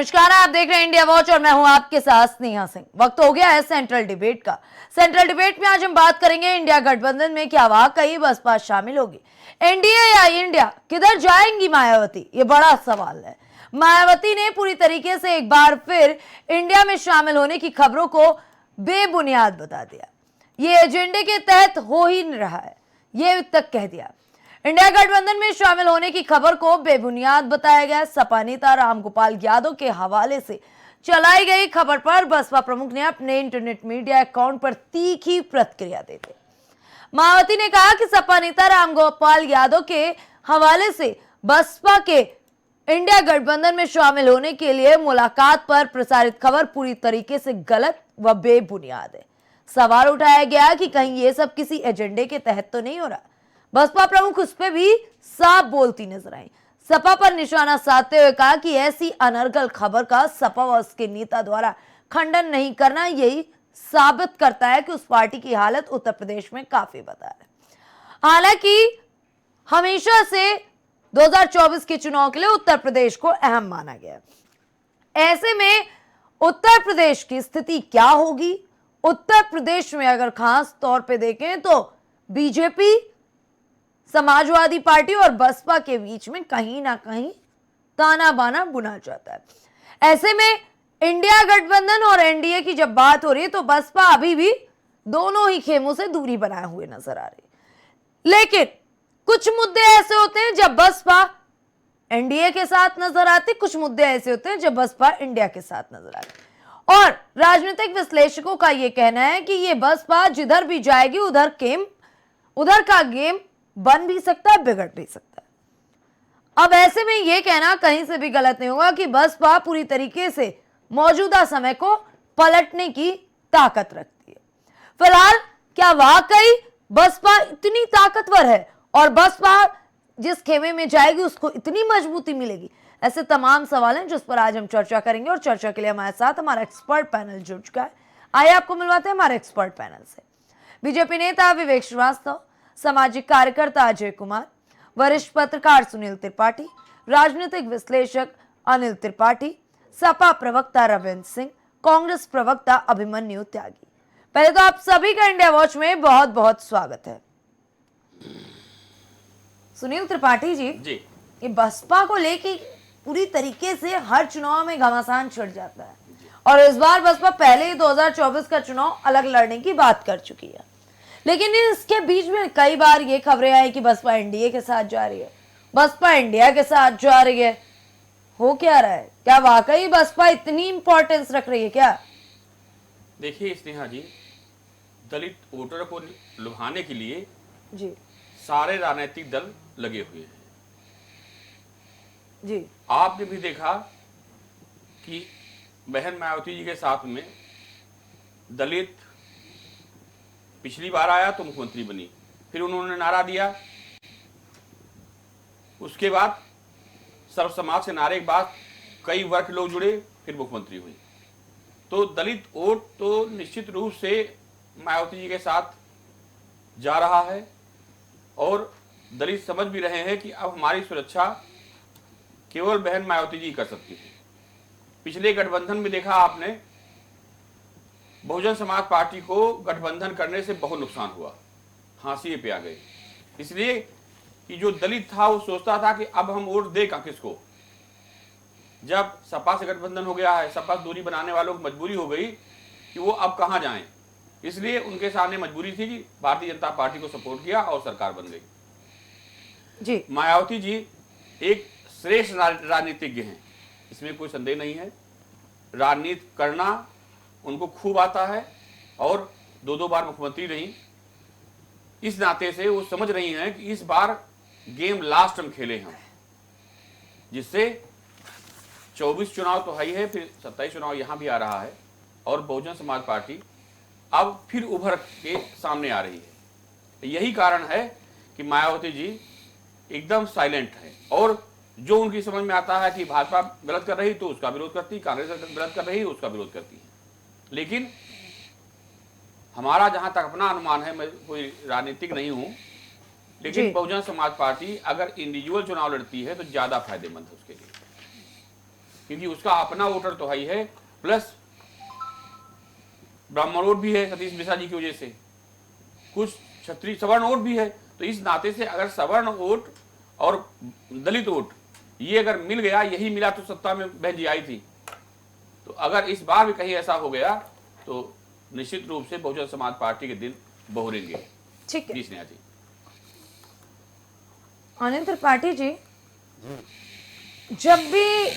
नमस्कार, आप देख रहे हैं इंडिया वॉच और मैं हूं आपके साथ स्नेहा सिंह। वक्त हो गया है सेंट्रल डिबेट का। सेंट्रल डिबेट में आज हम बात करेंगे इंडिया गठबंधन में क्या वाकई बसपा शामिल होगी, एनडीए या इंडिया, किधर जाएंगी मायावती, ये बड़ा सवाल है। मायावती ने पूरी तरीके से एक बार फिर इंडिया में शामिल होने की खबरों को बेबुनियाद बता दिया। ये एजेंडे के तहत हो ही नहीं रहा है, ये तक कह दिया। इंडिया गठबंधन में शामिल होने की खबर को बेबुनियाद बताया गया। सपा नेता रामगोपाल यादव के हवाले से चलाई गई खबर पर बसपा प्रमुख ने अपने इंटरनेट मीडिया अकाउंट पर तीखी प्रतिक्रिया देते मायावती ने कहा कि सपा नेता रामगोपाल यादव के हवाले से बसपा के इंडिया गठबंधन में शामिल होने के लिए मुलाकात पर प्रसारित खबर पूरी तरीके से गलत व बेबुनियाद है। सवाल उठाया गया कि कहीं ये सब किसी एजेंडे के तहत तो नहीं हो रहा। बसपा प्रमुख उस पर भी साफ बोलती नजर आई। सपा पर निशाना साधते हुए कहा कि ऐसी अनर्गल खबर का सपा व उसके नेता द्वारा खंडन नहीं करना यही साबित करता है कि उस पार्टी की हालत उत्तर प्रदेश में काफी बता है। हालांकि हमेशा से 2024 के चुनाव के लिए उत्तर प्रदेश को अहम माना गया। ऐसे में उत्तर प्रदेश की स्थिति क्या होगी? उत्तर प्रदेश में अगर खास तौर पे देखें तो बीजेपी, समाजवादी पार्टी और बसपा के बीच में कहीं ना कहीं ताना बाना बुना जाता है। ऐसे में इंडिया गठबंधन और एनडीए की जब बात हो रही है तो बसपा अभी भी दोनों ही खेमों से दूरी बनाए हुए नजर आ रही। लेकिन कुछ मुद्दे ऐसे होते हैं जब बसपा एनडीए के साथ नजर आती, कुछ मुद्दे ऐसे होते हैं जब बसपा इंडिया के साथ नजर आती। और राजनीतिक विश्लेषकों का यह कहना है कि ये बसपा जिधर भी जाएगी उधर का गेम बन भी सकता है, बिगड़ भी सकता है। अब ऐसे में यह कहना कहीं से भी गलत नहीं होगा कि बसपा पूरी तरीके से मौजूदा समय को पलटने की ताकत रखती है। फिलहाल क्या वाकई बसपा इतनी ताकतवर है और बसपा जिस खेमे में जाएगी उसको इतनी मजबूती मिलेगी? ऐसे तमाम सवाल हैं जिस पर आज हम चर्चा करेंगे और चर्चा के लिए हमारे साथ हमारा एक्सपर्ट पैनल जुड़ चुका है। आइए आपको मिलवाते हैं हमारे एक्सपर्ट पैनल से। बीजेपी नेता विवेक श्रीवास्तव, सामाजिक कार्यकर्ता अजय कुमार, वरिष्ठ पत्रकार सुनील त्रिपाठी, राजनीतिक विश्लेषक अनिल त्रिपाठी, सपा प्रवक्ता रविंद्र सिंह, कांग्रेस प्रवक्ता अभिमन्यु त्यागी। पहले तो आप सभी का इंडिया वॉच में बहुत बहुत स्वागत है। सुनील त्रिपाठी जी, ये बसपा को लेके पूरी तरीके से हर चुनाव में घमासान छिड़ जाता है और इस बार बसपा पहले ही 2024 का चुनाव अलग लड़ने की बात कर चुकी है। लेकिन इसके बीच में कई बार ये खबरें आई कि बसपा एनडीए के साथ जा रही है, बसपा इंडिया के साथ जा रही है। हो क्या रहा है? क्या वाकई बसपा इतनी इंपॉर्टेंस रख रही है क्या? देखिए स्नेहा जी, दलित वोटर को लुभाने के लिए जी सारे राजनीतिक दल लगे हुए हैं। जी आपने भी देखा कि बहन मायावती जी के साथ में दलित पिछली बार आया तो मुख्यमंत्री बनी, फिर उन्होंने नारा दिया, उसके बाद सर्व समाज के नारे के बाद कई वर्ग लोग जुड़े, फिर मुख्यमंत्री हुई। तो दलित वोट तो निश्चित रूप से मायावती जी के साथ जा रहा है और दलित समझ भी रहे हैं कि अब हमारी सुरक्षा केवल बहन मायावती जी कर सकती है। पिछले गठबंधन में देखा आपने, बहुजन समाज पार्टी को गठबंधन करने से बहुत नुकसान हुआ, फांसी पे आ गए। इसलिए कि जो दलित था वो सोचता था कि अब हम वोट दें किसको। जब सपा से गठबंधन हो गया है, सपा से दूरी बनाने वालों की मजबूरी हो गई कि वो अब कहां जाएं, इसलिए उनके सामने मजबूरी थी कि भारतीय जनता पार्टी को सपोर्ट किया और सरकार बन गई जी। मायावती जी एक श्रेष्ठ राजनीतिज्ञ हैं, इसमें कोई संदेह नहीं है। राजनीति करना उनको खूब आता है और दो बार मुख्यमंत्री रही। इस नाते से वो समझ रही हैं कि इस बार गेम लास्ट में खेले हम, जिससे 24 चुनाव तो है ही है, फिर 27 चुनाव यहां भी आ रहा है और बहुजन समाज पार्टी अब फिर उभर के सामने आ रही है। यही कारण है कि मायावती जी एकदम साइलेंट है और जो उनकी समझ में आता है कि भाजपा गलत कर रही तो उसका विरोध करती, कांग्रेस गलत कर रही उसका विरोध करती है। लेकिन हमारा जहां तक अपना अनुमान है, मैं कोई राजनीतिक नहीं हूं, लेकिन बहुजन समाज पार्टी अगर इंडिविजुअल चुनाव लड़ती है तो ज्यादा फायदेमंद है उसके लिए। क्योंकि उसका अपना वोटर तो हाई है, प्लस ब्राह्मण वोट भी है सतीश मिश्रा जी की वजह से, कुछ क्षत्रिय सवर्ण वोट भी है। तो इस नाते से अगर सवर्ण वोट और दलित वोट ये अगर मिल गया, यही मिला तो सत्ता में बहन जी आई थी। तो अगर इस बार भी कहीं ऐसा हो गया तो निश्चित रूप से बहुजन समाज पार्टी के दिन बहुरेंगे। ठीक है जी स्नेहा जी। अनिल त्रिपाठी जी, जब भी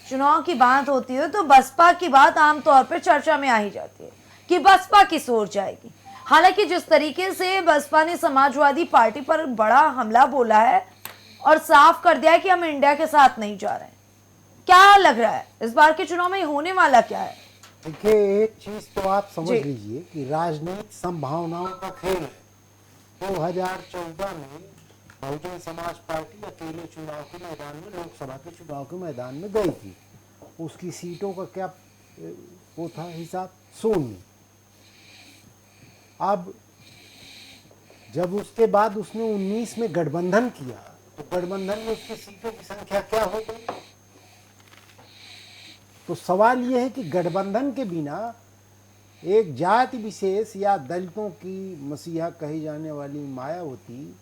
चुनाव की बात होती है तो बसपा की बात आमतौर पर चर्चा में आ ही जाती है कि बसपा किस ओर जाएगी। हालांकि जिस तरीके से बसपा ने समाजवादी पार्टी पर बड़ा हमला बोला है और साफ कर दिया है कि हम इंडिया के साथ नहीं जा रहे हैं, क्या लग रहा है इस बार के चुनाव में होने वाला क्या है? देखिए, एक चीज तो आप समझ जी। लीजिए कि राजनीतिक संभावनाओं का खेल है। 2014 में बहुजन समाज पार्टी अकेले चुनाव के मैदान में, लोकसभा के चुनाव के मैदान में गई थी। उसकी सीटों का क्या वो था हिसाब, शून्य। अब जब उसके बाद उसने 19 में गठबंधन किया तो गठबंधन में उसकी सीटों की संख्या क्या हो गई? तो सवाल यह है कि गठबंधन के बिना एक जाति विशेष या दलितों की मसीहा कही जाने वाली मायावती,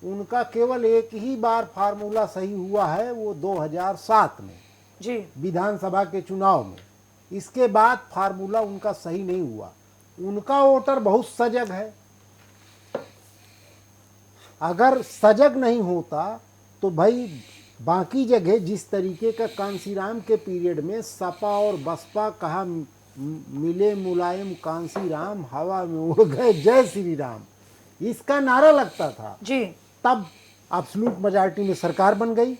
उनका केवल एक ही बार फार्मूला सही हुआ है, वो 2007 में जी विधानसभा के चुनाव में। इसके बाद फार्मूला उनका सही नहीं हुआ। उनका वोटर बहुत सजग है। अगर सजग नहीं होता तो भाई बाकी जगह जिस तरीके का कांसीराम के पीरियड में सपा और बसपा कहा मिले मुलायम कांसीराम, हवा में उड़ गए जय श्री राम, इसका नारा लगता था जी तब एब्सोल्यूट मेजॉरिटी में सरकार बन गई।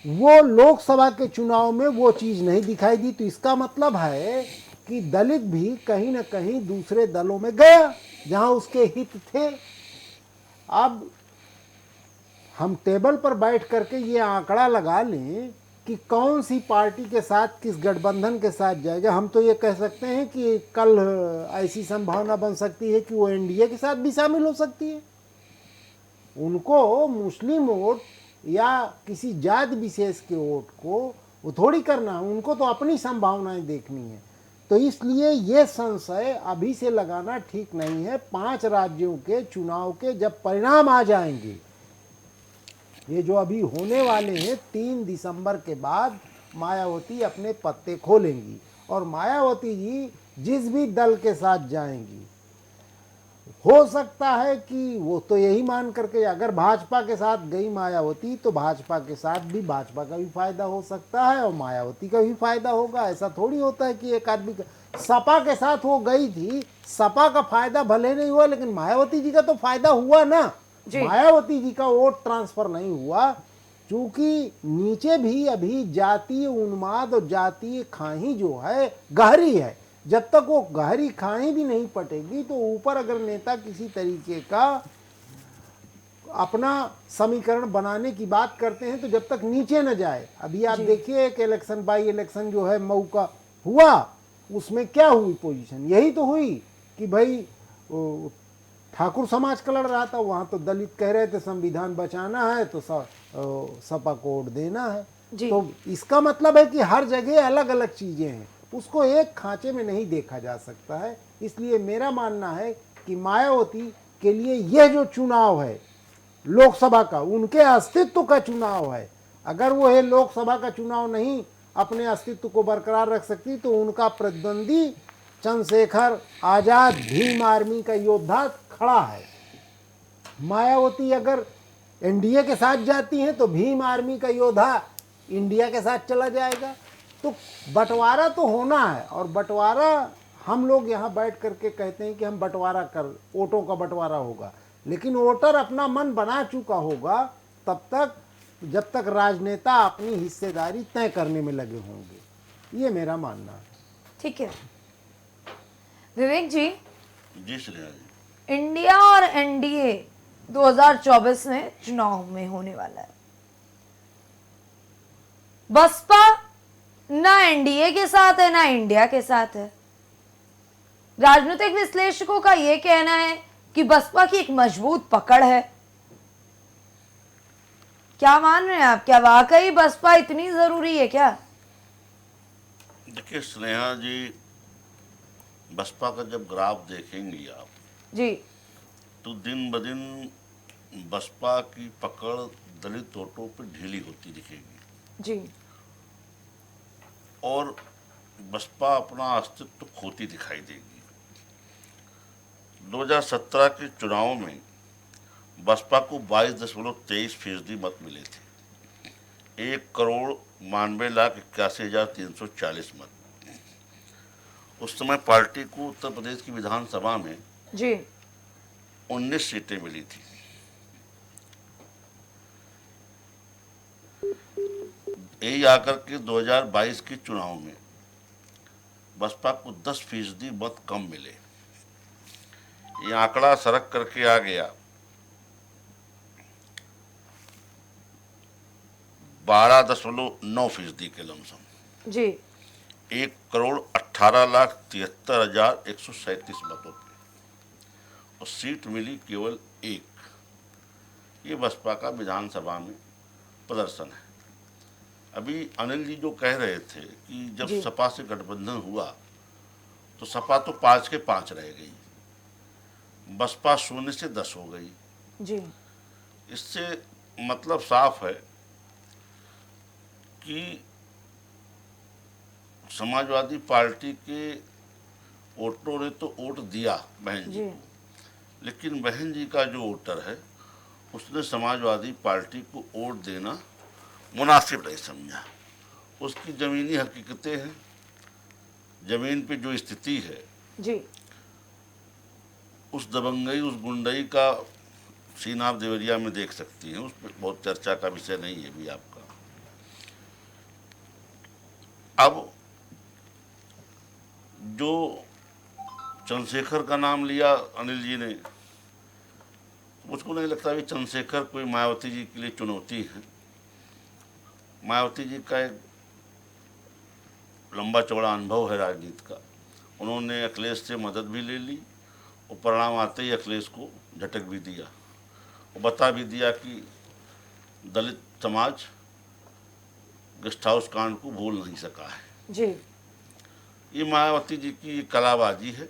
वो लोकसभा के चुनाव में वो चीज नहीं दिखाई दी। तो इसका मतलब है कि दलित भी कहीं ना कहीं दूसरे दलों में गया जहां उसके हित थे। अब हम टेबल पर बैठ करके ये आंकड़ा लगा लें कि कौन सी पार्टी के साथ, किस गठबंधन के साथ जाएगा। हम तो ये कह सकते हैं कि कल ऐसी संभावना बन सकती है कि वो एनडीए के साथ भी शामिल हो सकती है। उनको मुस्लिम वोट या किसी जाति विशेष के वोट को वो थोड़ी करना है, उनको तो अपनी संभावनाएं देखनी है। तो इसलिए ये संशय अभी से लगाना ठीक नहीं है। 5 राज्यों के चुनाव के जब परिणाम आ जाएंगे, ये जो अभी होने वाले हैं 3 दिसंबर के बाद, मायावती अपने पत्ते खोलेंगी और मायावती जी जिस भी दल के साथ जाएंगी, हो सकता है कि वो तो यही मान करके, अगर भाजपा के साथ गई मायावती तो भाजपा के साथ भी भाजपा का भी फायदा हो सकता है और मायावती का भी फायदा होगा। ऐसा थोड़ी होता है कि एक आदमी का। सपा के साथ वो गई थी, सपा का फायदा भले नहीं हुआ लेकिन मायावती जी का तो फायदा हुआ ना। मायावती जी का वोट ट्रांसफर नहीं हुआ क्योंकि नीचे भी अभी जातीय उन्माद और जातीय खाही जो है गहरी है। जब तक वो गहरी खाई भी नहीं पटेगी तो ऊपर अगर नेता किसी तरीके का अपना समीकरण बनाने की बात करते हैं तो जब तक नीचे न जाए। अभी आप देखिए एक इलेक्शन, बाई इलेक्शन जो है मऊ का हुआ, उसमें क्या हुई पोजीशन? यही तो हुई कि भाई ठाकुर समाज का लड़ रहा था, वहां तो दलित कह रहे थे संविधान बचाना है तो सपा को वोट देना है। तो इसका मतलब है कि हर जगह अलग अलग चीजें हैं, उसको एक खांचे में नहीं देखा जा सकता है। इसलिए मेरा मानना है कि मायावती के लिए यह जो चुनाव है लोकसभा का, उनके अस्तित्व का चुनाव है। अगर वो है लोकसभा का चुनाव नहीं अपने अस्तित्व को बरकरार रख सकती तो उनका प्रतिद्वंदी चंद्रशेखर आजाद भीम आर्मी का योद्धा खड़ा है। मायावती अगर एनडीए के साथ जाती हैं तो भीम आर्मी का योद्धा इंडिया के साथ चला जाएगा। तो बंटवारा तो होना है और बंटवारा हम लोग यहाँ बैठ करके कहते हैं कि हम बंटवारा कर, वोटों का बंटवारा होगा, लेकिन वोटर अपना मन बना चुका होगा तब तक जब तक राजनेता अपनी हिस्सेदारी तय करने में लगे होंगे। ये मेरा मानना है। ठीक है विवेक जी, जी श्रेया जी, इंडिया और एनडीए 2024 में चुनाव में होने वाला है। बसपा ना एनडीए के साथ है ना इंडिया के साथ है। राजनीतिक विश्लेषकों का यह कहना है कि बसपा की एक मजबूत पकड़ है। क्या मान रहे हैं आप? क्या वाकई बसपा इतनी जरूरी है क्या? देखिए स्नेहा जी, बसपा का जब ग्राफ देखेंगी आप, जी तो दिन ब दिन बसपा की पकड़ दलित वोटों पे ढीली होती दिखेगी जी और बसपा अपना अस्तित्व खोती दिखाई देगी। 2017 के चुनाव में बसपा को 22.23% मत मिले थे, 1,92,81,340 मत। उस समय पार्टी को उत्तर प्रदेश की विधानसभा में जी 19 सीटें मिली थी। यही आकर के 2022 के चुनाव में बसपा को 10% मत कम मिले। ये आंकड़ा सरक करके आ गया 12.9% के लमसम, जी 1,18,73,137 मतों पे, और सीट मिली केवल एक। ये बसपा का विधानसभा में प्रदर्शन है। अभी अनिल जी जो कह रहे थे कि जब जी। सपा से गठबंधन हुआ तो सपा तो 5 के 5 रह गई, बसपा 0 से 10 हो गई। जी इससे मतलब साफ है कि समाजवादी पार्टी के वोटरों ने तो वोट दिया बहन जी जी को, लेकिन बहन जी का जो वोटर है उसने समाजवादी पार्टी को वोट देना मुनासिब नहीं समझा। उसकी ज़मीनी हकीकतें हैं, ज़मीन पे जो स्थिति है, जी उस दबंगई, उस गुंडई का सीन आप देवरिया में देख सकती हैं। उस पर बहुत चर्चा का विषय नहीं है भी आपका। अब जो चंद्रशेखर का नाम लिया अनिल जी ने, मुझको नहीं लगता भी चंद्रशेखर कोई मायावती जी के लिए चुनौती है। मायावती जी का एक लंबा चौड़ा अनुभव है राजनीति का। उन्होंने अखिलेश से मदद भी ले ली और परिणाम आते ही अखिलेश को झटक भी दिया और बता भी दिया कि दलित समाज गेस्ट हाउस कांड को भूल नहीं सका है। जी ये मायावती जी की कलाबाजी है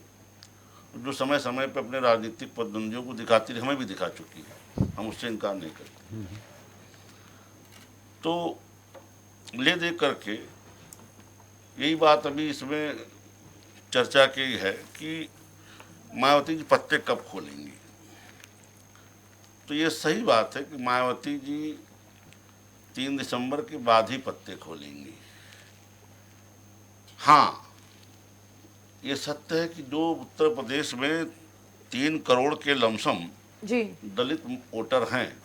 जो समय समय पर अपने राजनीतिक प्रतिद्वंदियों को दिखाती रही, हमें भी दिखा चुकी है, हम उससे इनकार नहीं करते। तो ले दे करके यही बात अभी इसमें चर्चा की है कि मायावती जी पत्ते कब खोलेंगी। तो ये सही बात है कि मायावती जी 3 दिसंबर के बाद ही पत्ते खोलेंगी। हाँ, ये सत्य है कि जो उत्तर प्रदेश में 3 करोड़ के लमसम जी दलित वोटर हैं,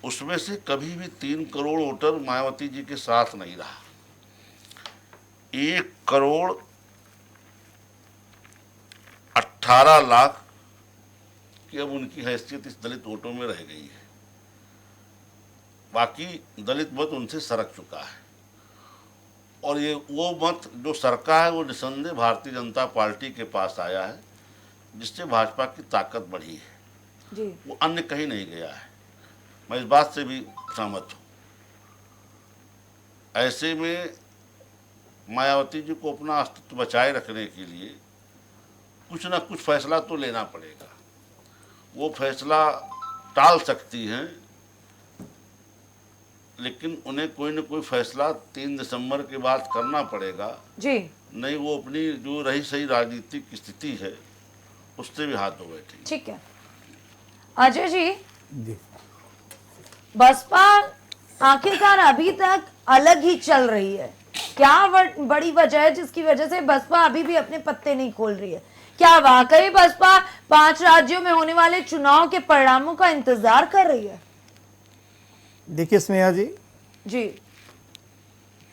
उसमें से कभी भी 3 करोड़ वोटर मायावती जी के साथ नहीं रहा। 1,18,00,000 की अब उनकी हैसियत इस दलित वोटों में रह गई है। बाकी दलित मत उनसे सरक चुका है और ये वो मत जो सरका है वो निसंदेह भारतीय जनता पार्टी के पास आया है, जिससे भाजपा की ताकत बढ़ी है। जी वो अन्य कहीं नहीं गया है। मैं इस बात से भी सहमत हूँ। ऐसे में मायावती जी को अपना अस्तित्व बचाए रखने के लिए कुछ ना कुछ फैसला तो लेना पड़ेगा। वो फैसला टाल सकती हैं, लेकिन उन्हें कोई न कोई फैसला 3 दिसंबर के बाद करना पड़ेगा। जी नहीं वो अपनी जो रही सही राजनीतिक स्थिति है उससे भी हाथ धो बैठेंगे। ठीक है अजय जी, जी बसपा आखिरकार अभी तक अलग ही चल रही है। क्या बड़ी वजह है जिसकी वजह से बसपा अभी भी अपने पत्ते नहीं खोल रही है? क्या वाकई बसपा 5 राज्यों में होने वाले चुनाव के परिणामों का इंतजार कर रही है? देखिए स्नेहा जी, जी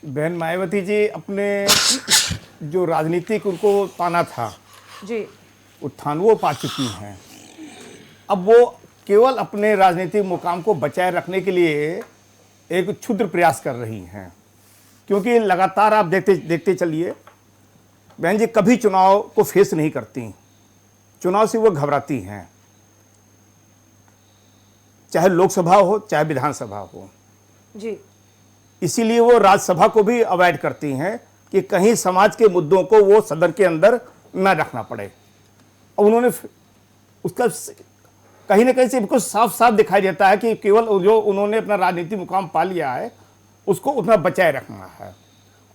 बहन मायावती जी अपने जो राजनीतिक उनको पाना था जी उत्थान वो पा चुकी हैं। अब वो केवल अपने राजनीतिक मुकाम को बचाए रखने के लिए एक क्षुद्र प्रयास कर रही हैं, क्योंकि लगातार आप देखते चलिए बहन जी कभी चुनाव को फेस नहीं करती। चुनाव से वो घबराती हैं, चाहे लोकसभा हो चाहे विधानसभा हो। जी इसीलिए वो राज्यसभा को भी अवॉइड करती हैं कि कहीं समाज के मुद्दों को वो सदन के अंदर न रखना पड़े। और उन्होंने उसका कहीं ना कहीं से बिल्कुल साफ साफ दिखाई देता है कि केवल जो उन्होंने अपना राजनीतिक मुकाम पा लिया है उसको उतना बचाए रखना है,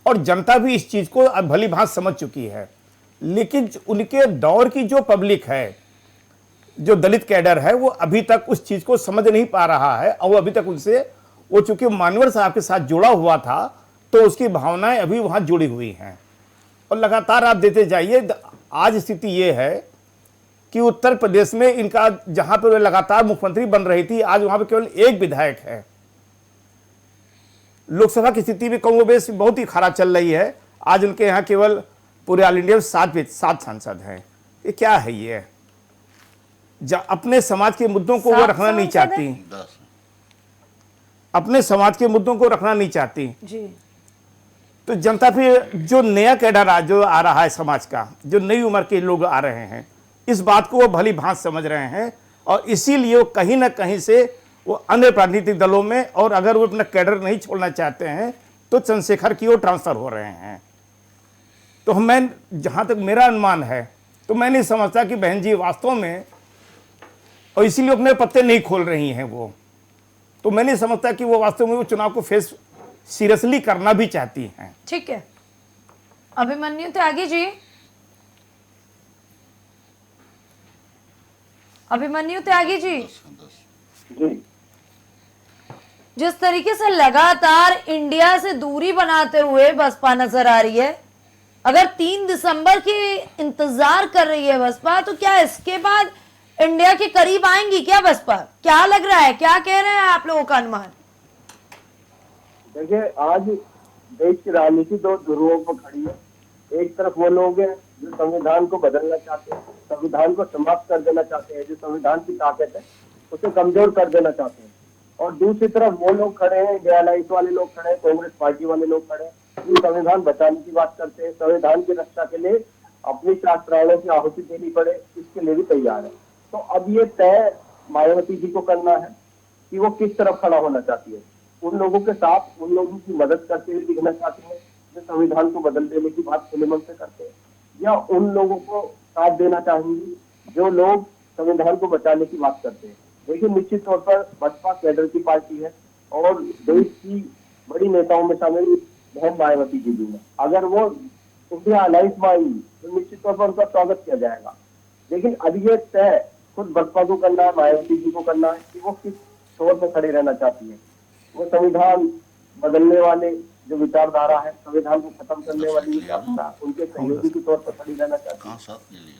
और जनता भी इस चीज को अब भली भांति समझ चुकी है। लेकिन उनके दौर की जो पब्लिक है, जो दलित कैडर है, वो अभी तक उस चीज को समझ नहीं पा रहा है, और अभी तक उनसे वो चूंकि मानवर साहब के साथ जुड़ा हुआ था तो उसकी भावनाएं अभी वहां जुड़ी हुई हैं, और लगातार आप देते जाइए। आज स्थिति ये है कि उत्तर प्रदेश में इनका, जहां पर वे लगातार मुख्यमंत्री बन रही थी, आज वहां पर केवल एक विधायक है। लोकसभा की स्थिति भी कमोबेश बहुत ही खराब चल रही है। आज उनके यहाँ केवल पूरे ऑल इंडिया में 7 सांसद हैं। ये क्या है? ये अपने समाज के मुद्दों को वो रखना नहीं चाहती, 10 अपने समाज के मुद्दों को रखना नहीं चाहती। जी। तो जनता फिर जो नया कैडर जो आ रहा है समाज का, जो नई उम्र के लोग आ रहे हैं, इस बात को वो भली भांति समझ रहे हैं, और इसीलिए वो कहीं ना कहीं से वो अन्य राजनीतिक दलों में, और अगर वो अपना कैडर नहीं छोड़ना चाहते हैं तो चंद्रशेखर की ओर ट्रांसफर हो रहे हैं। तो मैं, जहां तक मेरा अनुमान है, तो मैं नहीं समझता कि बहन जी वास्तव में, और इसीलिए अपने पत्ते नहीं खोल रही हैं वो, तो मैं नहीं समझता कि वो वास्तव में वो चुनाव को फेस सीरियसली करना भी चाहती हैं। ठीक है, अभिमन्यु त्यागी जी, अभिमन्यु त्यागी जी, जिस तरीके से लगातार इंडिया से दूरी बनाते हुए बसपा नजर आ रही है, अगर 3 दिसंबर की इंतजार कर रही है बसपा, तो क्या इसके बाद इंडिया के करीब आएंगी क्या बसपा? क्या लग रहा है, क्या कह रहे हैं आप लोगों का अनुमान? देखिए, आज देश की राजनीति 2 ध्रुवों पर खड़ी है। एक तरफ वो लोग हैं जो संविधान को बदलना चाहते हैं, संविधान को समाप्त कर देना चाहते हैं, जो संविधान की ताकत है उसे कमजोर कर देना चाहते हैं, और दूसरी तरफ वो लोग खड़े हैं, इंडिया अलायंस वाले लोग खड़े हैं, कांग्रेस पार्टी वाले लोग खड़े हैं, जो संविधान बचाने की बात करते हैं, संविधान की रक्षा के लिए अपनी 4 प्राणों की आहुति देनी पड़े इसके लिए भी तैयार है। तो अब ये तय मायावती जी को करना है कि वो किस तरफ खड़ा होना चाहती है। उन लोगों के साथ, उन लोगों की मदद करते हुए दिखना चाहती है जो संविधान को बदल देने की बात खुले मन से करते हैं, या उन लोगों को साथ देना चाहेंगी जो लोग संविधान को बचाने की बात करते हैं। देखिए, निश्चित तौर पर बसपा कैडर की पार्टी है, और देश की बड़ी नेताओं में शामिल बहन मायावती जी भी है। अगर वो इंडिया अलायंस में आएंगी तो निश्चित तौर पर उनका स्वागत किया जाएगा। लेकिन अब ये तय खुद बसपा को करना है, मायावती जी को करना है कि वो किस छोर में खड़े रहना चाहती है। वो संविधान बदलने वाले जो विचारधारा है, संविधान को खत्म करने वाली विचारधारा, उनके सहयोगी के तौर पर खड़ी रहना चाहती है,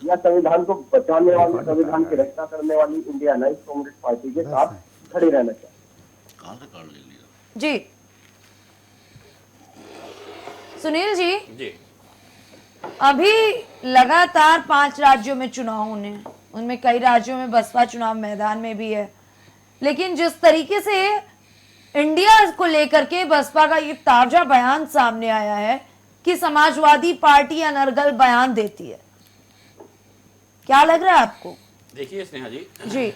या संविधान को बचाने वाली, संविधान की रक्षा करने वाली इंडिया अलायंस कांग्रेस पार्टी के साथ खड़े रहना चाहती है। जी सुनील जी, जी अभी लगातार 5 राज्यों में चुनाव होने हैं, उनमें कई राज्यों में बसपा चुनाव मैदान में भी है, लेकिन जिस तरीके से इंडिया को लेकर के बसपा का ये ताजा बयान सामने आया है कि समाजवादी पार्टी अनर्गल बयान देती है, क्या लग रहा है आपको? देखिए स्नेहा जी, जी,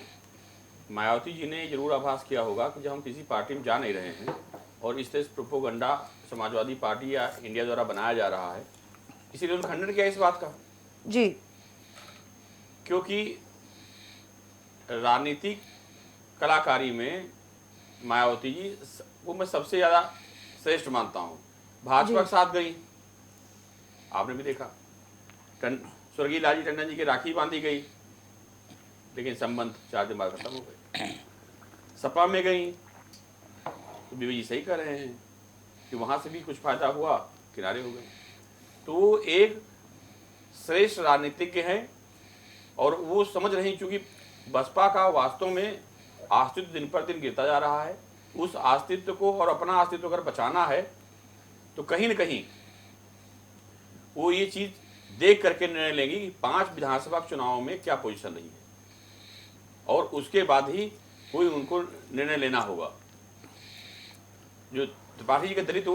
मायावती जी ने जरूर आभास किया होगा कि जब हम किसी पार्टी में जा नहीं रहे हैं और इस तरह से प्रोपोगंडा समाजवादी पार्टी या इंडिया द्वारा बनाया जा रहा है, इसीलिए उन्होंने खंडन किया इस बात का। जी, क्योंकि राजनीतिक कलाकारी में मायावती जी वो मैं सबसे ज्यादा श्रेष्ठ मानता हूँ। भाजपा के साथ गई, आपने भी देखा, स्वर्गीय लालजी टंडन जी की राखी बांधी गई, लेकिन संबंध 4 दिन बाद खत्म हो गए। सपा में गई तो बीवी जी सही कर रहे हैं कि वहां से भी कुछ फायदा हुआ, किनारे हो गए। तो वो एक श्रेष्ठ राजनीतिज्ञ हैं, और वो समझ रही, चूंकि बसपा का वास्तव में अस्तित्व दिन पर दिन गिरता जा रहा है, उस अस्तित्व को और अपना अस्तित्व अगर बचाना है तो कहीं न कहीं वो ये चीज देख करके निर्णय लेंगी कि 5 विधानसभा चुनावों में क्या पोजीशन रही है, और उसके बाद ही कोई उनको निर्णय लेना होगा। जो त्रिपाठी जी के दलित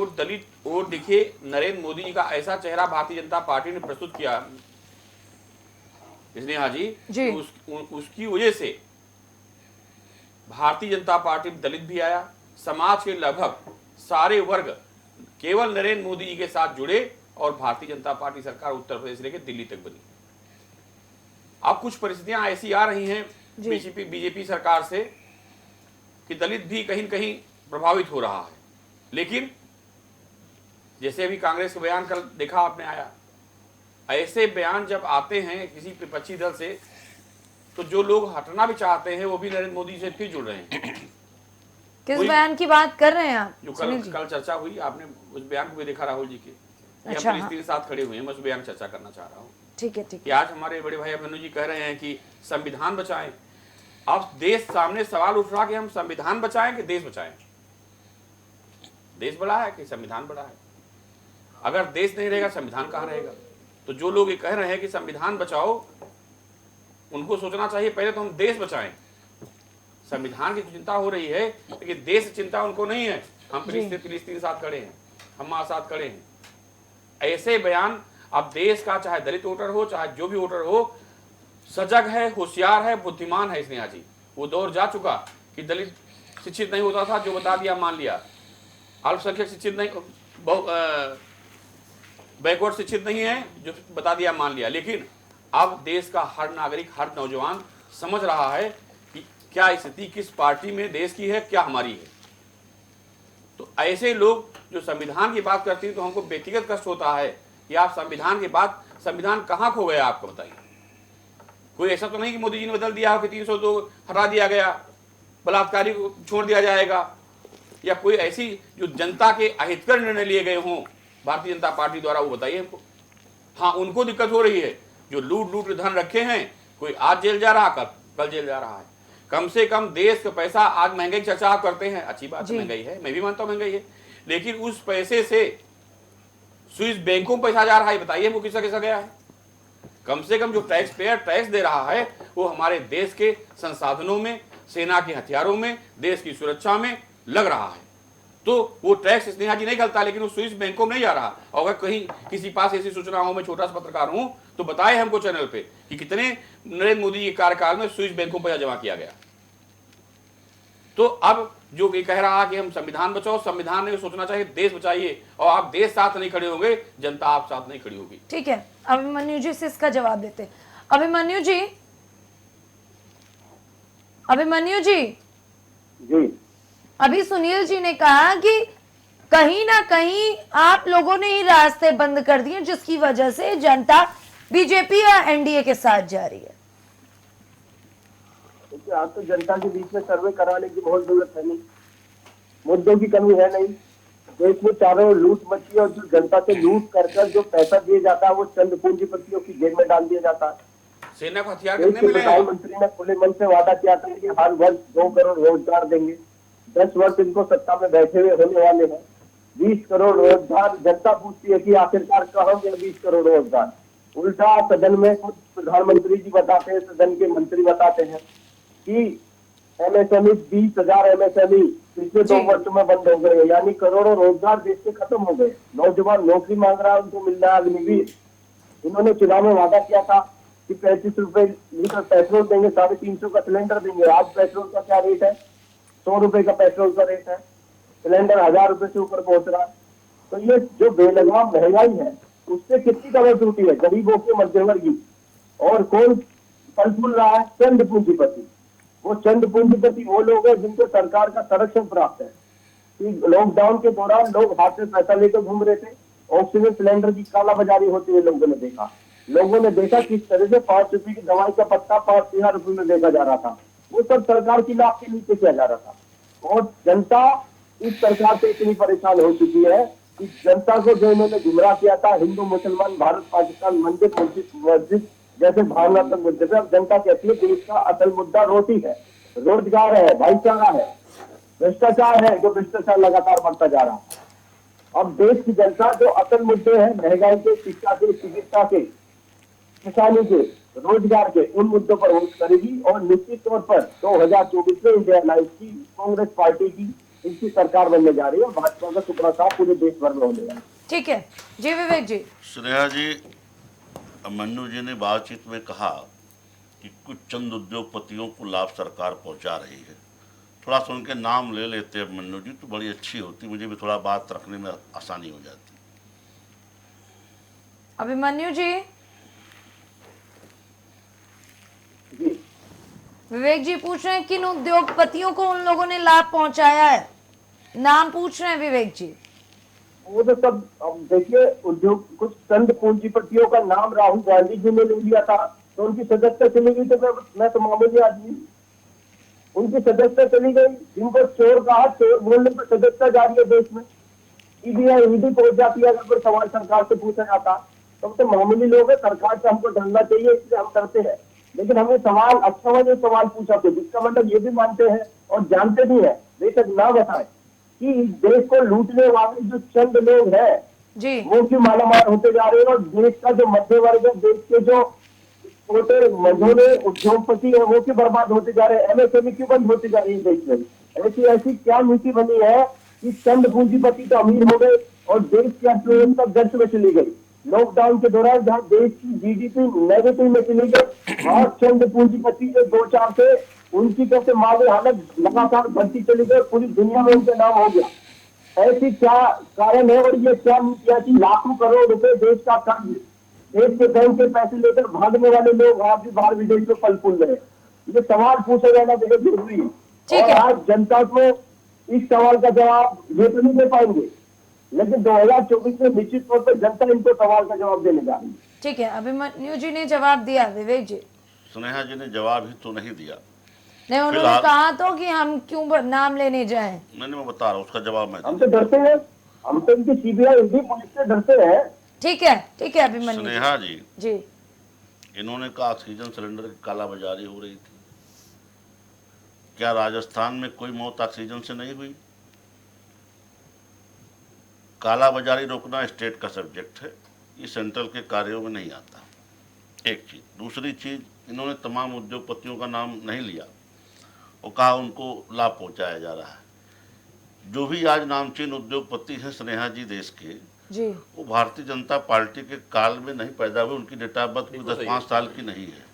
वोट देखिए, नरेंद्र मोदी जी का ऐसा चेहरा भारतीय जनता पार्टी ने प्रस्तुत किया, स्नेहा जी, उसकी वजह से भारतीय जनता पार्टी में दलित भी आया, समाज के लगभग सारे वर्ग केवल नरेंद्र मोदी जी के साथ जुड़े और भारतीय जनता पार्टी सरकार उत्तर प्रदेश से लेकर दिल्ली तक बनी। अब कुछ परिस्थितियां ऐसी आ रही हैं बीजेपी सरकार से कि दलित भी कहीं न कहीं प्रभावित हो रहा है। लेकिन जैसे अभी कांग्रेस का बयान कल देखा आपने आया, ऐसे बयान जब आते हैं किसी विपक्षी दल से तो जो लोग हटना भी चाहते हैं वो भी नरेंद्र मोदी से फिर जुड़ रहे हैं। किस बयान की बात कर रहे हैं आप? जो कल चर्चा हुई, आपने उस बयान को भी देखा राहुल जी के, अच्छा, हम फिलिस्तीन साथ खड़े हुए हैं, मैं उस बयान चर्चा करना चाह रहा हूँ। ठीक है, ठीक कि है। आज हमारे बड़े भाई अभिमन्यु जी कह रहे हैं कि संविधान बचाएं। अब देश सामने सवाल उठ रहा कि हम संविधान बचाएं कि देश बचाएं। देश बड़ा है कि संविधान बड़ा है? अगर देश नहीं रहेगा संविधान कहाँ रहेगा? तो जो लोग ये कह रहे हैं कि संविधान बचाओ, उनको सोचना चाहिए पहले तो हम देश बचाएं। संविधान की चिंता हो रही है लेकिन देश चिंता उनको नहीं है। हम फिलिस्तीन साथ खड़े हैं, हमारे साथ खड़े हैं। ऐसे बयान, अब देश का चाहे दलित वोटर हो चाहे जो भी वोटर हो, सजग है, होशियार है, बुद्धिमान है स्नेहा जी। वो दौर जा चुका कि दलित शिक्षित नहीं होता था, जो बता दिया मान लिया। अल्पसंख्यक शिक्षित नहीं, बैकवर्ड शिक्षित नहीं है, जो बता दिया मान लिया। लेकिन अब देश का हर नागरिक, हर नौजवान समझ रहा है कि क्या स्थिति किस पार्टी में देश की है, क्या हमारी है। तो ऐसे लोग जो संविधान की बात करते हैं तो हमको व्यक्तिगत कष्ट होता है कि आप संविधान के बाद संविधान कहाँ खो गया, आपको बताइए। कोई ऐसा तो नहीं कि मोदी जी ने बदल दिया हो कि 302 हटा दिया गया, बलात्कारी को छोड़ दिया जाएगा, या कोई ऐसी जो जनता के अहितकर निर्णय लिए गए हों भारतीय जनता पार्टी द्वारा, वो बताइए हमको। हाँ, उनको दिक्कत हो रही है जो लूट के धन रखे हैं, कोई आज जेल जा रहा, कल जेल जा रहा है। कम से कम देश का पैसा, आज महंगाई की चर्चा आप करते हैं, अच्छी बात है, महंगाई है, मैं भी मानता हूं महंगाई है, लेकिन उस पैसे से स्विस बैंकों में पैसा जा रहा है, बताइए वो किसका किसका गया है? कम से कम जो टैक्स पेयर टैक्स दे रहा है वो हमारे देश के संसाधनों में, सेना के हथियारों में, देश की सुरक्षा में लग रहा है। तो वो टैक्स स्नेहा जी नहीं गलता, लेकिन वो स्विस बैंकों में नहीं जा रहा। और अगर कहीं किसी पास ऐसी सूचना हो, मैं छोटा सा पत्रकार हूं, तो बताए हमको चैनल पे कि कितने नरेंद्र मोदी के कार्यकाल में स्विस बैंकों पर जमा किया गया। तो अब जो ये कह रहा कि हम संविधान बचाओ, संविधान ने सोचना चाहिए देश बचाइए, और आप देश साथ नहीं खड़े होंगे, जनता आप साथ नहीं खड़ी होगी। ठीक है, अभिमन्यु जी से इसका जवाब देते हैं। अभिमन्यु जी, जी, अभी सुनील जी ने कहा कि कहीं ना कहीं आप लोगों ने ही रास्ते बंद कर दिए जिसकी वजह से जनता बीजेपी या एनडीए के साथ जा रही है। देखिए, आज तो जनता के बीच में सर्वे कराने की बहुत जरूरत है नहीं, मुद्दों की कमी है नहीं। देश में चारों ओर लूट मची है और जो जनता से लूट कर जो पैसा दिया जाता है वो चंद पूंजीपतियों की जेब में डाल दिया जाता है। सेना को हथियार देश कितने के मिले हैं? प्रधानमंत्री ने खुले मन से वादा किया था कि हर वर्ष 2 करोड़ रोजगार देंगे। 10 वर्ष इनको सत्ता में बैठे हुए होने वाले हैं। 20 करोड़ रोजगार, जनता पूछती है कि आखिरकार कहाँ गए 20 करोड़ रोजगार? उल्टा सदन में खुद प्रधानमंत्री जी बताते हैं, सदन के मंत्री बताते हैं कि एमएसएमई 20,000 एमएसएमई पिछले 2 वर्षों में बंद हो गए, यानी करोड़ों रोजगार देश से खत्म हो गए। नौजवान नौकरी मांग रहा है, उनको मिल रहा है अग्निवीर। इन्होंने चुनाव में वादा किया था कि 35 रुपए लीटर पेट्रोल देंगे, 350 का सिलेंडर देंगे। आज पेट्रोल का क्या रेट है? 100 रुपए का पेट्रोल का रेट है, सिलेंडर 1000 रुपए से ऊपर पहुंच रहा है। तो ये जो बेलगाम महंगाई है उससे कितनी कमर टूटी है गरीबों के, मध्यवर्गीय। और कौन फल फूल रहा है? चंद पूंजीपति। वो चंद पूंजीपति वो लोग हैं जिनको सरकार का संरक्षण प्राप्त है। कि लॉकडाउन के दौरान लोग हाथ में पैसा लेकर घूम रहे थे, ऑक्सीजन सिलेंडर की कालाबाजारी होती हुई लोगों ने देखा। लोगों ने देखा किस तरह से 5 रुपए की दवाई का पत्ता 5-6 रुपए में बेचा जा रहा था। वो सब सरकार की लाभ के नीचे किया जा रहा था। और जनता इस सरकार से इतनी परेशान हो चुकी है कि जनता को जो इन्होंने गुमराह किया था हिंदू मुसलमान, भारत पाकिस्तान, मंदिर मस्जिद जैसे भावनात्मक मुद्दे पे, अब जनता कहती है देश का असल मुद्दा रोटी है, रोजगार है, भाईचारा है, भ्रष्टाचार है, जो भ्रष्टाचार लगातार बढ़ता जा रहा है। अब देश की जनता जो असल मुद्दे हैं, महंगाई के, शिक्षा के, चिकित्सा के, किसानी के, रोजगार के, उन मुद्दों पर वोट करेगी। और निश्चित तौर पर 2024 में इंडिया अलायंस की, कांग्रेस पार्टी की इसकी सरकार बनने जा रही है। भाजपा का सुपड़ा साफ पूरे देश भर में होने वाला। ठीक है जी, विवेक जी। स्नेहा जी, अभिमन्यु जी ने बातचीत में कहा कि कुछ चंद उद्योगपतियों को लाभ सरकार पहुंचा रही है। थोड़ा सा उनके नाम ले लेते अभिमन्यु जी तो बड़ी अच्छी होती, मुझे भी थोड़ा बात रखने में आसानी हो जाती। अभिमन्यु जी, जी विवेक जी पूछ रहे हैं किन उद्योगपतियों को उन लोगों ने लाभ पहुंचाया है, नाम पूछ रहे हैं विवेक जी। वो तो सब, अब देखिए उद्योग कुछ चंद पूंजीपतियों का नाम राहुल गांधी जी ने ले लिया था तो उनकी सदस्यता चली गई, तो मैं तो मामूली आदमी, उनकी सदस्यता चली गई। जिनको चोर कहा, चोर बोलने पर सदस्यता जारी है देश में, सीबीआई ईडी पहुंच जाती है अगर कोई सवाल सरकार से पूछा जाता। तो मामूली लोग है, सरकार से हमको डरना चाहिए इसलिए हम डरते हैं। लेकिन हमने सवाल अच्छा वाले सवाल पूछा तो जिसका मतलब ये भी मानते हैं और जानते भी है, बेशक ना बताए कि देश को लूटने वाले जो चंद लोग हैं जी वो भी मालामाल होते जा रहे हैं और देश का जो मध्य वर्ग है, देश के जो छोटे मझोले उद्योगपति है वो भी बर्बाद होते जा रहे हैं। एमएसएमई क्यों बंद होती जा रही है देश में? ऐसी क्या नीति बनी है कि चंद पूंजीपति तो अमीर हो गए और देश की अर्थव्यवस्था गर्त में चली गई। लॉकडाउन के दौरान जहाँ देश की जीडीपी नेगेटिव में चली गई और चंद पूंजीपति जो 2-4 थे उनकी कैसे माली हालत लगातार बढ़ती चली गई, पूरी दुनिया में उनका नाम हो गया। ऐसी क्या कारण है और ये क्या नीतियां थी? लाखों करोड़ रुपए देश का कर्ज, देश के बैंक के पैसे लेकर भागने वाले लोग आज भी बाहर विदेश में पल फूल रहे। ये सवाल पूछा जाना बहुत जरूरी है और आज जनता को इस सवाल का जवाब ये तो नहीं दे पाएंगे, लेकिन 2024 में निश्चित तौर पर जनता इनको सवाल का जवाब देने जा रही है। ठीक है, अभिमन्यु जी ने जवाब दिया, विवेक जी स्नेहा जी ने जवाब ही तो नहीं दिया। नहीं, उन्होंने कहा तो कि हम क्यों नाम लेने जाएं। मैं बता रहा हूँ उसका जवाब मैं हम तो डरते हैं, हम तो इनकी सीबीआई ईडी पुलिस से डरते हैं। ठीक है अभिमन्यु स्नेहा जी, इन्होंने कहा ऑक्सीजन सिलेंडर की कालाबाजारी हो रही थी। क्या राजस्थान में कोई मौत ऑक्सीजन से नहीं हुई? कालाबाजारी रोकना स्टेट का सब्जेक्ट है, ये सेंट्रल के कार्यों में नहीं आता। एक चीज। दूसरी चीज, इन्होंने तमाम उद्योगपतियों का नाम नहीं लिया और कहा उनको लाभ पहुंचाया जा रहा है। जो भी आज नामचीन उद्योगपति हैं स्नेहा जी देश के जी, वो भारतीय जनता पार्टी के काल में नहीं पैदा हुए, उनकी डेट ऑफ बर्थ भी 10-5 साल की नहीं है,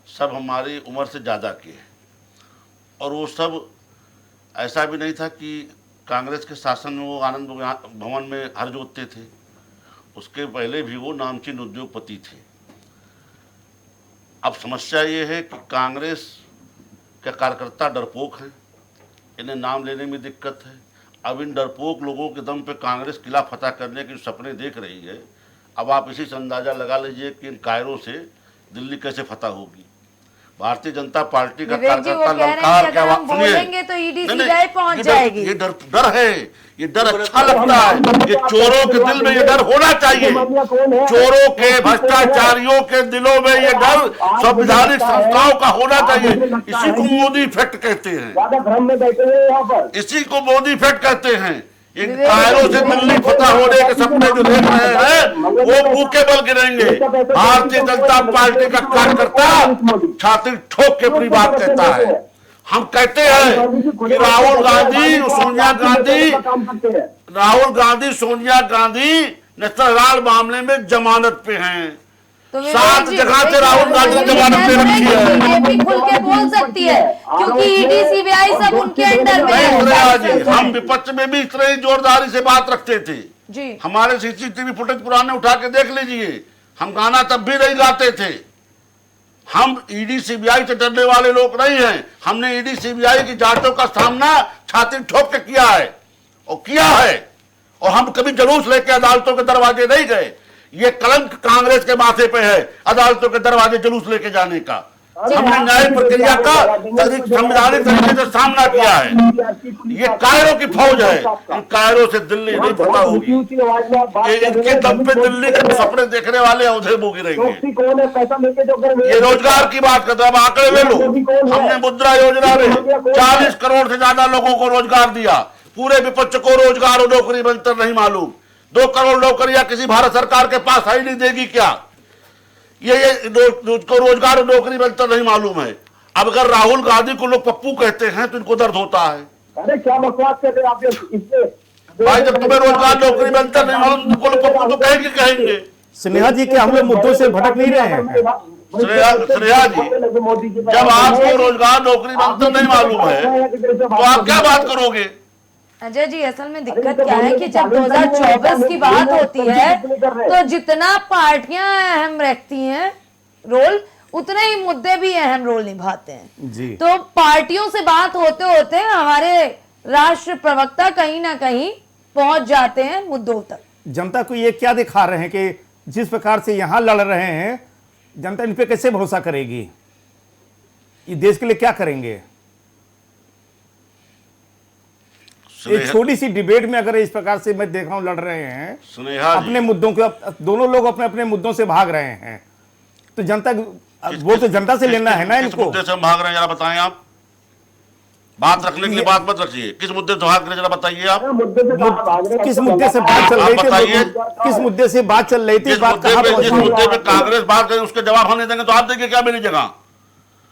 सब हमारी उम्र से ज़्यादा के हैं। और वो सब ऐसा भी नहीं था कि कांग्रेस के शासन में वो आनंद भवन में हर जोतते थे, उसके पहले भी वो नामचीन उद्योगपति थे। अब समस्या ये है कि कांग्रेस के कार्यकर्ता डरपोक हैं, इन्हें नाम लेने में दिक्कत है। अब इन डरपोक लोगों के दम पे कांग्रेस किला फतह करने के सपने देख रही है। अब आप इसी से अंदाजा लगा लीजिए कि इन कायरों से दिल्ली कैसे फतह होगी। भारतीय जनता पार्टी का कार्यकर्ता ललकार के आवाज सुनिए, तो ईडी सीबीआई पहुंच जाएगी। ये डर है, ये डर अच्छा लगता है। ये चोरों के दिल में ये डर होना चाहिए, चोरों के भ्रष्टाचारियों के दिलों में ये डर संवैधानिक संस्थाओं का होना चाहिए। इसी को मोदी इफेक्ट कहते हैं, भ्रम में बैठे हुए यहाँ पर, इसी को मोदी इफेक्ट कहते हैं। इन कायरों से दिल्ली फतह होने के सपने जो देख रहे हैं वो भूखे बल गिरेंगे। भारतीय जनता पार्टी का कार्यकर्ता छाती ठोक के अपनी बात कहता है। हम कहते हैं कि राहुल गांधी सोनिया गांधी नेशनल मामले में जमानत पे हैं। तो 7 जगह से राहुल गांधी ने जमानत पे रखी है। बीजेपी खुल के बोल सकती है क्योंकि ईडी सीबीआई सब उनके अंडर में है। हम विपक्ष में भी इस तरह ही जोरदारी से बात रखते थे जी। हमारे सीसीटीवी फुटेज पुराने उठा के देख लीजिए, हम गाना तब भी नहीं गाते थे। हम ईडी सीबीआई से डरने वाले लोग नहीं हैं। हमने ईडी सीबीआई की जांचों का सामना छाती ठोक के किया है और हम कभी जुलूस लेके अदालतों के दरवाजे नहीं गए। ये कलंक कांग्रेस के माथे पे है, अदालतों के दरवाजे जुलूस लेके जाने का। हमने न्यायिक प्रक्रिया का संवैधानिक तरीके से सामना किया है। ये कायरों की फौज है, इन कायरों से दिल्ली नहीं फतह होगी। इनके दम पे दिल्ली के सपने देखने वाले औंधे मुंह गिरेंगे। ये रोजगार की बात करते हैं, आंकड़े में लो। हमने मुद्रा योजना में 40 करोड़ से ज्यादा लोगों को रोजगार दिया। पूरे विपक्ष को रोजगार और नौकरी बनकर नहीं मालूम। 2 करोड़ नौकरियां किसी भारत सरकार के पास है ही नहीं, देगी क्या? ये को रोजगार और नौकरी बनकर नहीं मालूम है। अब अगर राहुल गांधी को लोग पप्पू कहते हैं तो इनको दर्द होता है। अरे क्या बकवास कहते हैं आप इससे? भाई जब तुम्हें रोजगार नौकरी बनकर नहीं मालूम तुमको लोग पप्पू तो कहेंगे। स्नेहा जी के हम लोग मुद्दों से भटक नहीं रहे हैं। श्रेया जी, मोदी जी जब आपको रोजगार नौकरी मंत्री नहीं मालूम है तो आप क्या बात करोगे? अजय जी, असल में दिक्कत क्या है कि जब 2024 की बात होती है तो जितना पार्टियां अहम रखती हैं रोल, उतने ही मुद्दे भी अहम रोल निभाते हैं जी। तो पार्टियों से बात होते होते हमारे राष्ट्र प्रवक्ता कहीं ना कहीं पहुंच जाते हैं मुद्दों तक। जनता को ये क्या दिखा रहे हैं कि जिस प्रकार से यहां लड़ रहे हैं, जनता इन पे कैसे भरोसा करेगी? ये देश के लिए क्या करेंगे? एक छोटी सी डिबेट में अगर इस प्रकार से मैं देख रहा हूं लड़ रहे हैं, स्नेहा जी, अपने मुद्दों के, दोनों लोग अपने अपने मुद्दों से भाग रहे हैं, तो जनता वो तो जनता से लेना है ना किस इनको। मुद्दे से हम भाग रहे हैं जरा बताएं आप। बात रखने के लिए बात मत रखिए, किस मुद्दे से भाग रहे हैं जरा बताइए आप। किस मुद्दे से बात चल रही बताइए। थी? किस मुद्दे से बात चल रही थी? जिस बात कहां मुद्दे पहुंची? पे कांग्रेस बात करे उसके जवाब हम नहीं देंगे तो आप देंगे क्या मेरी जगह?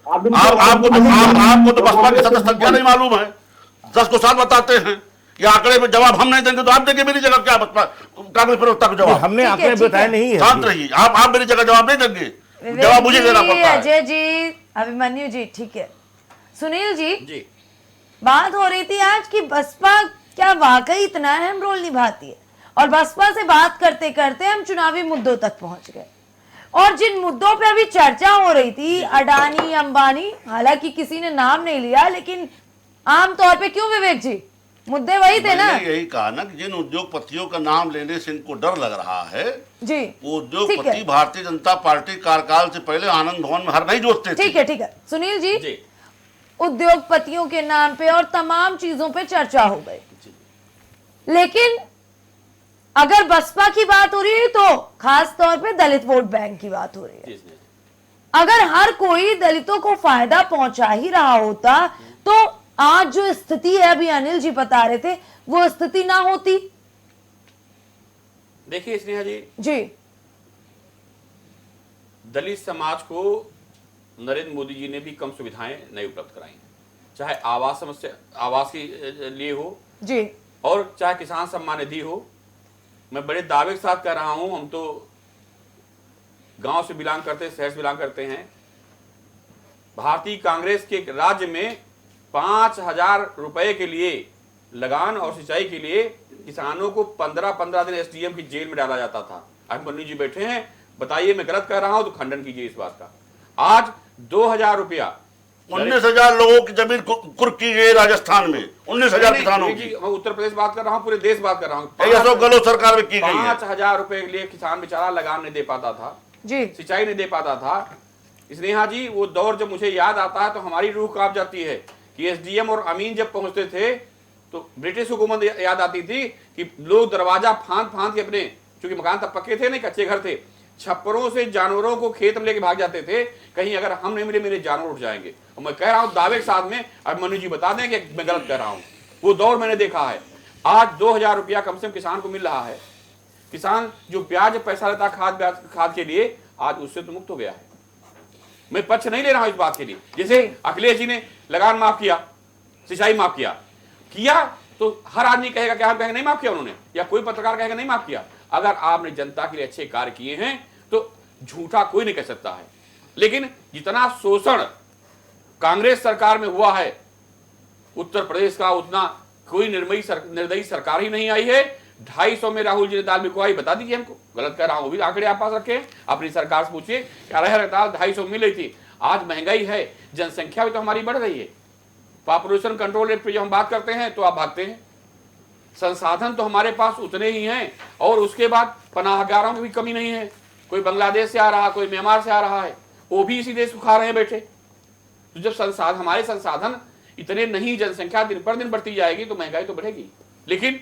आपको तो बसपा की सदस्य संख्या नहीं मालूम है, 10 को 7 बताते हैं। ये आंकड़े में जवाब हम नहीं देंगे तो आप देंगे मेरी जगह क्या? बसपा कांग्रेस प्रवक्ता को जवाब हमने आंकड़े बताए नहीं है। शांत रहिए, आप मेरी जगह जवाब नहीं देंगे, जवाब मुझे देना पड़ता है। अजय जी, अभिमन्यु जी, ठीक है। सुनील जी, जी, बात हो रही थी आज कि बसपा क्या वाकई इतना अहम रोल निभाती है, और बसपा से बात करते करते हम चुनावी मुद्दों तक पहुंच गए। और जिन मुद्दों पे अभी चर्चा हो रही थी, अडानी, अंबानी, हालांकि किसी ने नाम नहीं लिया, लेकिन आमतौर पे क्यों विवेक जी, मुद्दे वही थे ना? मैंने यही कहा ना कि जिन उद्योगपतियों का नाम लेने से इनको डर लग रहा है, जी, वो ठीक उद्योगपति है। भारतीय जनता पार्टी कार्यकाल से पहले आनंद भवन में हर नहीं जोतते थे। ठीक है, ठीक है। सुनील जी, जी, उद्योगपतियों के नाम पे और तमाम चीजों पे चर्चा हो गई, लेकिन अगर बसपा की बात हो रही है तो खास तौर पे दलित वोट बैंक की बात हो रही है। जी, जी। अगर हर कोई दलितों को फायदा पहुंचा ही रहा होता तो आज जो स्थिति है, अभी अनिल जी बता रहे थे, वो स्थिति ना होती। देखिए स्नेहा जी, जी, दलित समाज को नरेंद्र मोदी जी ने भी कम सुविधाएं नहीं उपलब्ध कराई, चाहे आवास के लिए हो जी, और चाहे किसान सम्मान निधि हो। मैं बड़े दावे के साथ कह रहा हूं, हम तो गांव से बिलोंग करते, शहर से बिलोंग करते हैं। भारतीय कांग्रेस के राज्य में 5,000 रुपए के लिए लगान और सिंचाई के लिए किसानों को 15-15 दिन एसडीएम की जेल में डाला जाता था। अभिमन्यु जी बैठे हैं, बताइए मैं गलत कह रहा हूं तो खंडन कीजिए इस बात का। आज 2,000 रुपया 19,000 लोगों की जमीन कुर्क की गई राजस्थान में, 19,000 किसानों की। मैं उत्तर प्रदेश बात कर रहा हूं, पूरे देश बात कर रहा हूं। गहलोत सरकार में की गई है। 5,000 रुपए के लिए किसान बेचारा लगान नहीं दे पाता था, जी, सिंचाई नहीं दे पाता था। स्नेहा जी, वो दौर जब मुझे याद आता है तो हमारी रूह कांप जाती है कि एसडीएम और अमीन जब पहुंचते थे तो ब्रिटिश हुकूमत याद आती थी कि लोग दरवाजा फांद के अपने, चूंकि मकान तब पक्के थे नहीं, कच्चे घर थे, छप्परों से जानवरों को खेत में लेके भाग जाते थे, कहीं अगर हम नहीं मिले मेरे जानवर उठ जाएंगे। और मैं कह रहा हूं दावे के साथ में, अभिमन्यु जी बता दें कि मैं गलत कह रहा हूं, वो दौर मैंने देखा है। आज 2,000 रुपया कम से कम किसान को मिल रहा है। किसान जो ब्याज पैसा लेता खाद के लिए, आज उससे तो मुक्त हो गया है। मैं पक्ष नहीं ले रहा हूं इस बात के लिए। जैसे अखिलेश जी ने लगान माफ किया, सिंचाई माफ किया तो हर आदमी कहेगा क्या हम कहेंगे नहीं माफ किया उन्होंने, या कोई पत्रकार कहेगा नहीं माफ किया। अगर आपने जनता के लिए अच्छे कार्य किए हैं तो झूठा कोई नहीं कह सकता है। लेकिन जितना शोषण कांग्रेस सरकार में हुआ है उत्तर प्रदेश का, उतना कोई निर्दयी सरकार ही नहीं आई है। 250 में राहुल जी ने दाल बिकवाई, बता दीजिए हमको, गलत कह रहा हूं, वो भी आंकड़े आप पास रखे, अपनी सरकार से पूछिए क्या रहा दाल 250 मिल रही थी। आज महंगाई है, जनसंख्या भी तो हमारी बढ़ रही है। पॉपुलेशन कंट्रोल रेट पे जो हम बात करते हैं तो आप भागते हैं। संसाधन तो हमारे पास उतने ही हैं, और उसके बाद पनाहगारों की भी कमी नहीं है। कोई बांग्लादेश से आ रहा, कोई म्यांमार से आ रहा है, वो भी इसी देश को खा रहे हैं बैठे। तो जब हमारे संसाधन इतने नहीं, जनसंख्या दिन पर दिन बढ़ती जाएगी तो महंगाई तो बढ़ेगी। लेकिन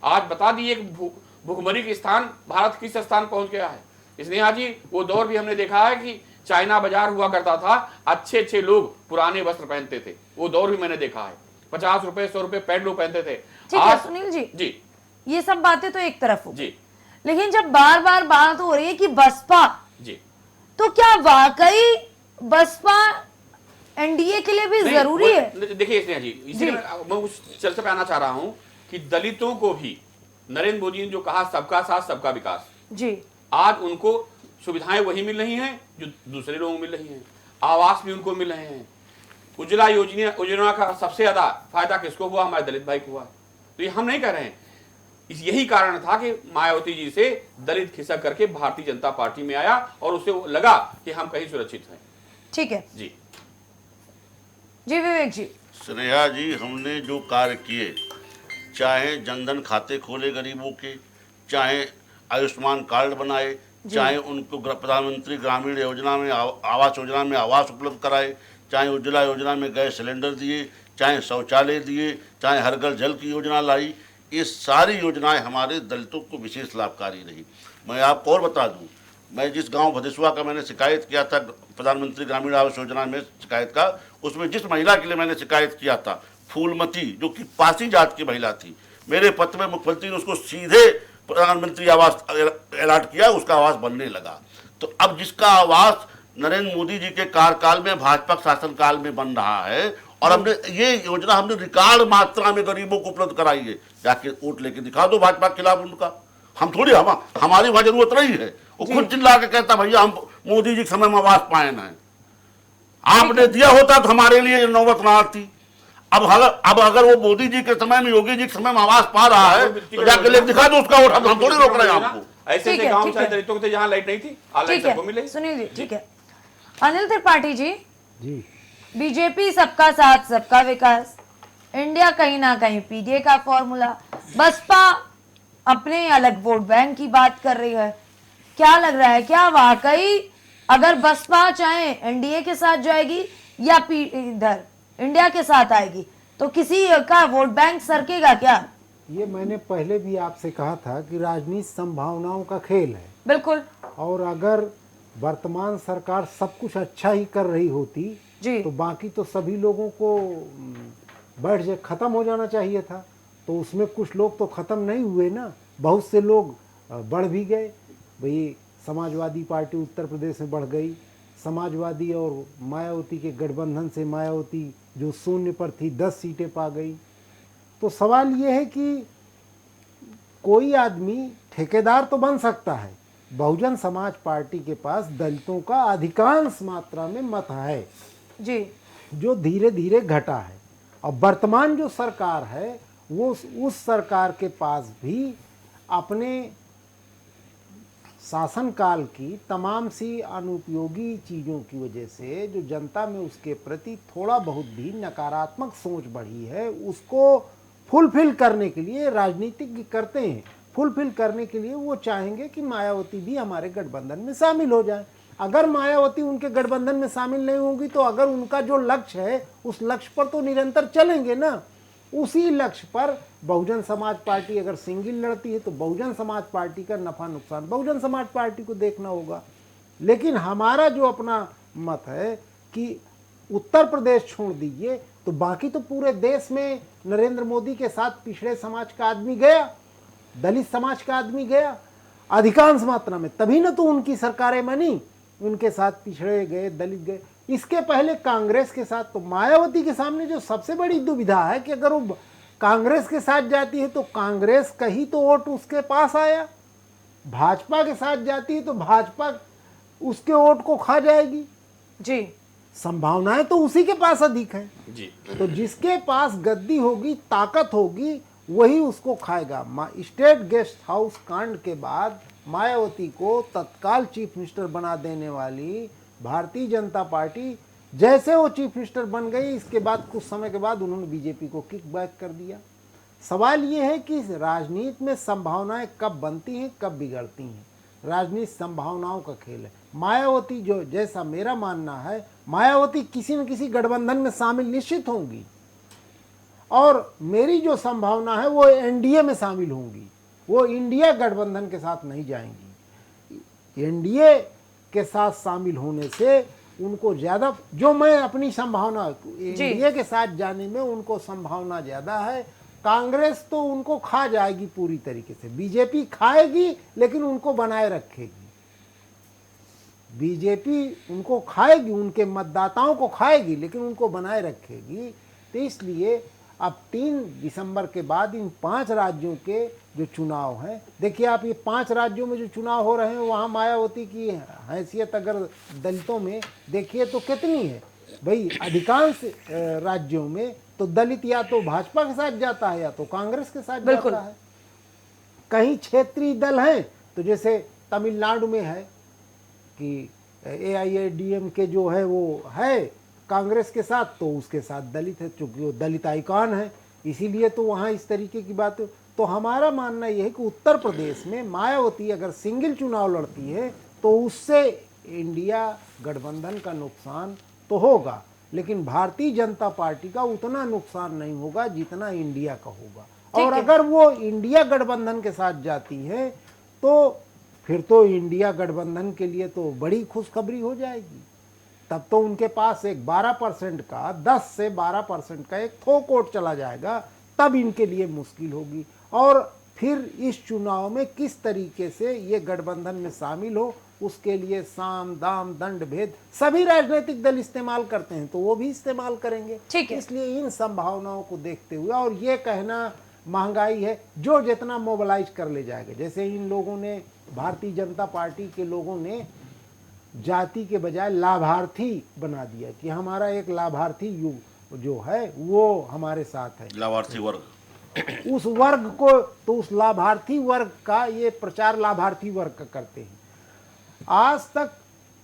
आज बता दिए भुखमरी के स्थान भारत किस स्थान पहुंच गया है। इसलिए आज ही वो दौर भी हमने देखा है कि चाइना बाजार हुआ करता था, अच्छे लोग पुराने वस्त्र पहनते थे, वो दौर भी मैंने देखा है। 50 रुपए 100 रुपए पैंट लोग पहनते थे। ठीक है सुनील जी, जी, ये सब बातें तो एक तरफ हो जी, लेकिन जब बार बार बात हो रही है कि बसपा, जी, तो क्या वाकई बसपा एनडीए के लिए भी जरूरी है? देखिए स्नेहा जी, इसीलिए मैं उस चर्चा पे आना चाह रहा हूं कि दलितों को भी नरेंद्र मोदी ने जो कहा सबका साथ सबका विकास, जी, आज उनको सुविधाएं वही मिल रही हैं जो दूसरे लोगों को मिल रही हैं, आवास भी उनको मिल रहे हैं। उज्ज्वला योजना का सबसे ज्यादा फायदा किसको हुआ? हमारे दलित भाई को हुआ। तो ये हम नहीं कह रहे हैं, यही कारण था कि मायावती जी से दलित खिसक करके भारतीय जनता पार्टी में आया और उसे लगा कि हम कहीं सुरक्षित हैं। ठीक है जी जी विवेक जी। स्नेहा जी, हमने जो कार्य किए, चाहे जनधन खाते खोले गरीबों के, चाहे आयुष्मान कार्ड बनाए, चाहे उनको प्रधानमंत्री ग्रामीण योजना में आवास योजना में आवास उपलब्ध कराए, चाहे उज्ज्वला योजना में गैस सिलेंडर दिए, चाहे शौचालय दिए, चाहे हर घर जल की योजना लाई, ये सारी योजनाएं हमारे दलितों को विशेष लाभकारी रही। मैं आपको और बता दूं, मैं जिस गांव भदेसवा का मैंने शिकायत किया था प्रधानमंत्री ग्रामीण आवास योजना में शिकायत का, उसमें जिस महिला के लिए मैंने शिकायत किया था, फूलमती, जो कि पासी जात की महिला थी, मेरे पत्र में मुख्यमंत्री ने उसको सीधे प्रधानमंत्री आवास अलॉट किया, उसका आवास बनने लगा। तो अब जिसका आवास नरेंद्र मोदी जी के कार्यकाल में, भाजपा शासनकाल में बन रहा है, और हमने ये योजना हमने रिकॉर्ड मात्रा में गरीबों को उपलब्ध कराई है। जाके वोट लेके दिखा दो भाजपा के खिलाफ उनका, हम थोड़ी हमारी वहां जरूरत नहीं है। वो खुद चिल्ला के कहता भैया हम मोदी जी के समय में आवास पाए ना है, आपने दिया होता तो हमारे लिए नौबत ना आती। अब अगर वो मोदी जी के समय में, योगी जी के समय में आवास पा रहा है तो जाके लेके दिखा दो उसका वोट, हम थोड़ी रोक रहे हैं आपको। ऐसे गांव चाहे दलितों के जहां लाइट नहीं थी, ठीक सबको है मिलेगी। सुनील जी। ठीक है अनिल त्रिपाठी जी। जी बीजेपी सबका साथ सबका विकास, इंडिया कहीं ना कहीं पीडीए का फॉर्मूला, बसपा अपने अलग वोट बैंक की बात कर रही है। क्या लग रहा है, क्या वाकई अगर बसपा चाहे एनडीए के साथ जाएगी या इधर इंडिया के साथ आएगी तो किसी का वोट बैंक सरकेगा क्या? ये मैंने पहले भी आपसे कहा था कि राजनीति संभावनाओं का खेल है। बिल्कुल। और अगर वर्तमान सरकार सब कुछ अच्छा ही कर रही होती जी। तो बाकी तो सभी लोगों को बैठ जाए खत्म हो जाना चाहिए था। तो उसमें कुछ लोग तो खत्म नहीं हुए ना, बहुत से लोग बढ़ भी गए। भाई समाजवादी पार्टी उत्तर प्रदेश में बढ़ गई, समाजवादी और मायावती के गठबंधन से मायावती जो शून्य पर थी 10 सीटें पा गई। तो सवाल ये है कि कोई आदमी ठेकेदार तो बन सकता है। बहुजन समाज पार्टी के पास दलितों का अधिकांश मात्रा में मत है जी, जो धीरे धीरे घटा है। और वर्तमान जो सरकार है वो उस सरकार के पास भी अपने शासनकाल की तमाम सी अनुपयोगी चीज़ों की वजह से जो जनता में उसके प्रति थोड़ा बहुत भी नकारात्मक सोच बढ़ी है, उसको फुलफिल करने के लिए राजनीतिज्ञ करते हैं। फुलफिल करने के लिए वो चाहेंगे कि मायावती भी हमारे गठबंधन में शामिल हो जाए। अगर मायावती उनके गठबंधन में शामिल नहीं होंगी तो अगर उनका जो लक्ष्य है उस लक्ष्य पर तो निरंतर चलेंगे ना। उसी लक्ष्य पर बहुजन समाज पार्टी अगर सिंगल लड़ती है तो बहुजन समाज पार्टी का नफा नुकसान बहुजन समाज पार्टी को देखना होगा। लेकिन हमारा जो अपना मत है कि उत्तर प्रदेश छोड़ दीजिए तो बाकी तो पूरे देश में नरेंद्र मोदी के साथ पिछड़े समाज का आदमी गया, दलित समाज का आदमी गया अधिकांश मात्रा में, तभी ना तो उनकी सरकारें बनी। उनके साथ पिछड़े गए, दलित गए। इसके पहले कांग्रेस के साथ तो मायावती के सामने जो सबसे बड़ी दुविधा है कि अगर वो कांग्रेस के साथ जाती है तो कांग्रेस का ही तो वोट उसके पास आया, भाजपा के साथ जाती है तो भाजपा उसके वोट को खा जाएगी जी। संभावनाएं तो उसी के पास अधिक है जी। तो जिसके पास गद्दी होगी, ताकत होगी, वही उसको खाएगा। स्टेट गेस्ट हाउस कांड के बाद मायावती को तत्काल चीफ मिनिस्टर बना देने वाली भारतीय जनता पार्टी जैसे वो चीफ मिनिस्टर बन गई, इसके बाद कुछ समय के बाद उन्होंने बीजेपी को किक बैक कर दिया। सवाल ये है कि राजनीति में संभावनाएं कब बनती हैं, कब बिगड़ती हैं। राजनीति संभावनाओं का खेल है। मायावती जो, जैसा मेरा मानना है, मायावती किसी न किसी गठबंधन में शामिल निश्चित होंगी और मेरी जो संभावना है वो एनडीए में शामिल होंगी। वो इंडिया गठबंधन के साथ नहीं जाएंगी। एनडीए के साथ शामिल होने से उनको ज़्यादा, जो मैं अपनी संभावना, एनडीए के साथ जाने में उनको संभावना ज़्यादा है। कांग्रेस तो उनको खा जाएगी पूरी तरीके से, बीजेपी खाएगी लेकिन उनको बनाए रखेगी। बीजेपी उनको खाएगी, उनके मतदाताओं को खाएगी लेकिन उनको बनाए रखेगी। तो इसलिए अब 3 दिसंबर के बाद इन 5 राज्यों के जो चुनाव हैं, देखिए आप, ये 5 राज्यों में जो चुनाव हो रहे हैं वहाँ मायावती की हैसियत अगर दलितों में देखिए तो कितनी है भाई। अधिकांश राज्यों में तो दलित या तो भाजपा के साथ जाता है या तो कांग्रेस के साथ जाता है। कहीं क्षेत्रीय दल हैं, तो जैसे तमिलनाडु में है कि AIADMK जो है वो है कांग्रेस के साथ, तो उसके साथ दलित है, चूंकि वो दलित आइकॉन है, इसीलिए तो वहाँ इस तरीके की बात। तो हमारा मानना यह है कि उत्तर प्रदेश में मायावती अगर सिंगल चुनाव लड़ती है तो उससे इंडिया गठबंधन का नुकसान तो होगा, लेकिन भारतीय जनता पार्टी का उतना नुकसान नहीं होगा जितना इंडिया का होगा। और अगर वो इंडिया गठबंधन के साथ जाती है तो फिर तो इंडिया गठबंधन के लिए तो बड़ी खुशखबरी हो जाएगी। तब तो उनके पास एक 12% का, 10 से 12% का एक थोक वोट चला जाएगा, तब इनके लिए मुश्किल होगी। और फिर इस चुनाव में किस तरीके से ये गठबंधन में शामिल हो, उसके लिए साम दाम दंड भेद सभी राजनीतिक दल इस्तेमाल करते हैं, तो वो भी इस्तेमाल करेंगे। इसलिए इन संभावनाओं को देखते हुए, और ये कहना महंगाई है, जो जितना मोबिलाइज कर ले जाएगा, जैसे इन लोगों ने, भारतीय जनता पार्टी के लोगों ने जाति के बजाय लाभार्थी बना दिया कि हमारा एक लाभार्थी जो है वो हमारे साथ है, लाभार्थी वर्ग, उस वर्ग को, तो उस लाभार्थी वर्ग का ये प्रचार लाभार्थी वर्ग का करते हैं। आज तक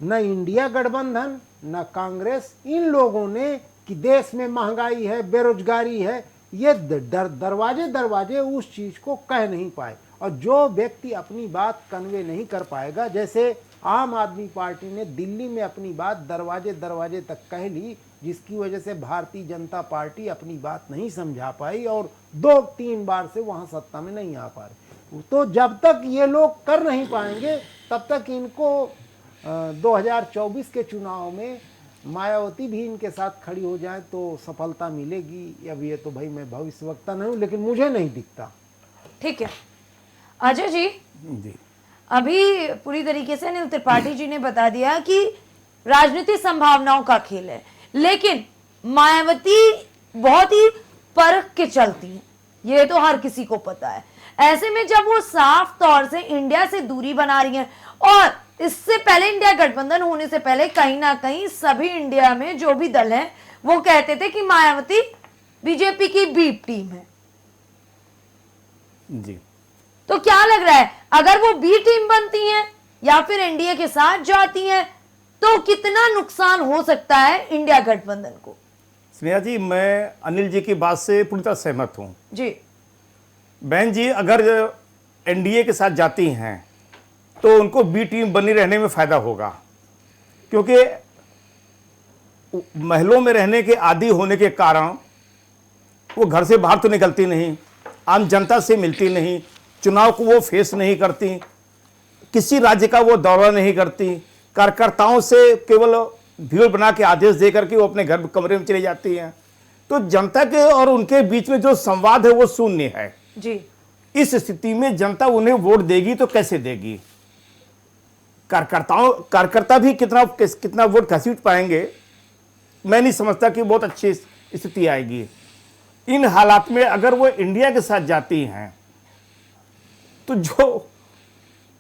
न इंडिया गठबंधन न कांग्रेस इन लोगों ने कि देश में महंगाई है, बेरोजगारी है, ये दरवाजे दरवाजे उस चीज को कह नहीं पाए। और जो व्यक्ति अपनी बात कन्वे नहीं कर पाएगा, जैसे आम आदमी पार्टी ने दिल्ली में अपनी बात दरवाजे दरवाजे तक कह ली, जिसकी वजह से भारतीय जनता पार्टी अपनी बात नहीं समझा पाई और 2-3 बार से वहां सत्ता में नहीं आ पा रही। तो जब तक ये लोग कर नहीं पाएंगे तब तक इनको 2024 के चुनाव में मायावती भी इनके साथ खड़ी हो जाए तो सफलता मिलेगी। अब ये तो भाई मैं भविष्यवक्ता नहीं हूँ, लेकिन मुझे नहीं दिखता। ठीक है अजय जी, अभी पूरी तरीके से अनिल त्रिपाठी जी ने बता दिया कि राजनीतिक संभावनाओं का खेल है, लेकिन मायावती बहुत ही परख के चलती हैं, ये तो हर किसी को पता है। ऐसे में जब वो साफ तौर से इंडिया से दूरी बना रही हैं, और इससे पहले इंडिया गठबंधन होने से पहले कहीं ना कहीं सभी इंडिया में जो भी दल हैं वो कहते थे कि मायावती बीजेपी की बी टीम है जी। तो क्या लग रहा है, अगर वो बी टीम बनती हैं या फिर एनडीए के साथ जाती हैं तो कितना नुकसान हो सकता है इंडिया गठबंधन को? स्नेहा जी, मैं अनिल जी की बात से पूरी तरह सहमत हूं जी। बहन जी, अगर एनडीए के साथ जाती हैं तो उनको बी टीम बनी रहने में फायदा होगा, क्योंकि महलों में रहने के आदी होने के कारण वो घर से बाहर तो निकलती नहीं, आम जनता से मिलती नहीं, चुनाव को वो फेस नहीं करती, किसी राज्य का वो दौरा नहीं करती, कार्यकर्ताओं से केवल भीड़ बना के आदेश देकर के वो अपने घर कमरे में चली जाती हैं। तो जनता के और उनके बीच में जो संवाद है वो शून्य है जी। इस स्थिति में जनता उन्हें वोट देगी तो कैसे देगी? कार्यकर्ता भी कितना वोट घसीट पाएंगे, मैं नहीं समझता कि बहुत अच्छी स्थिति आएगी। इन हालात में अगर वो इंडिया के साथ जाती हैं तो जो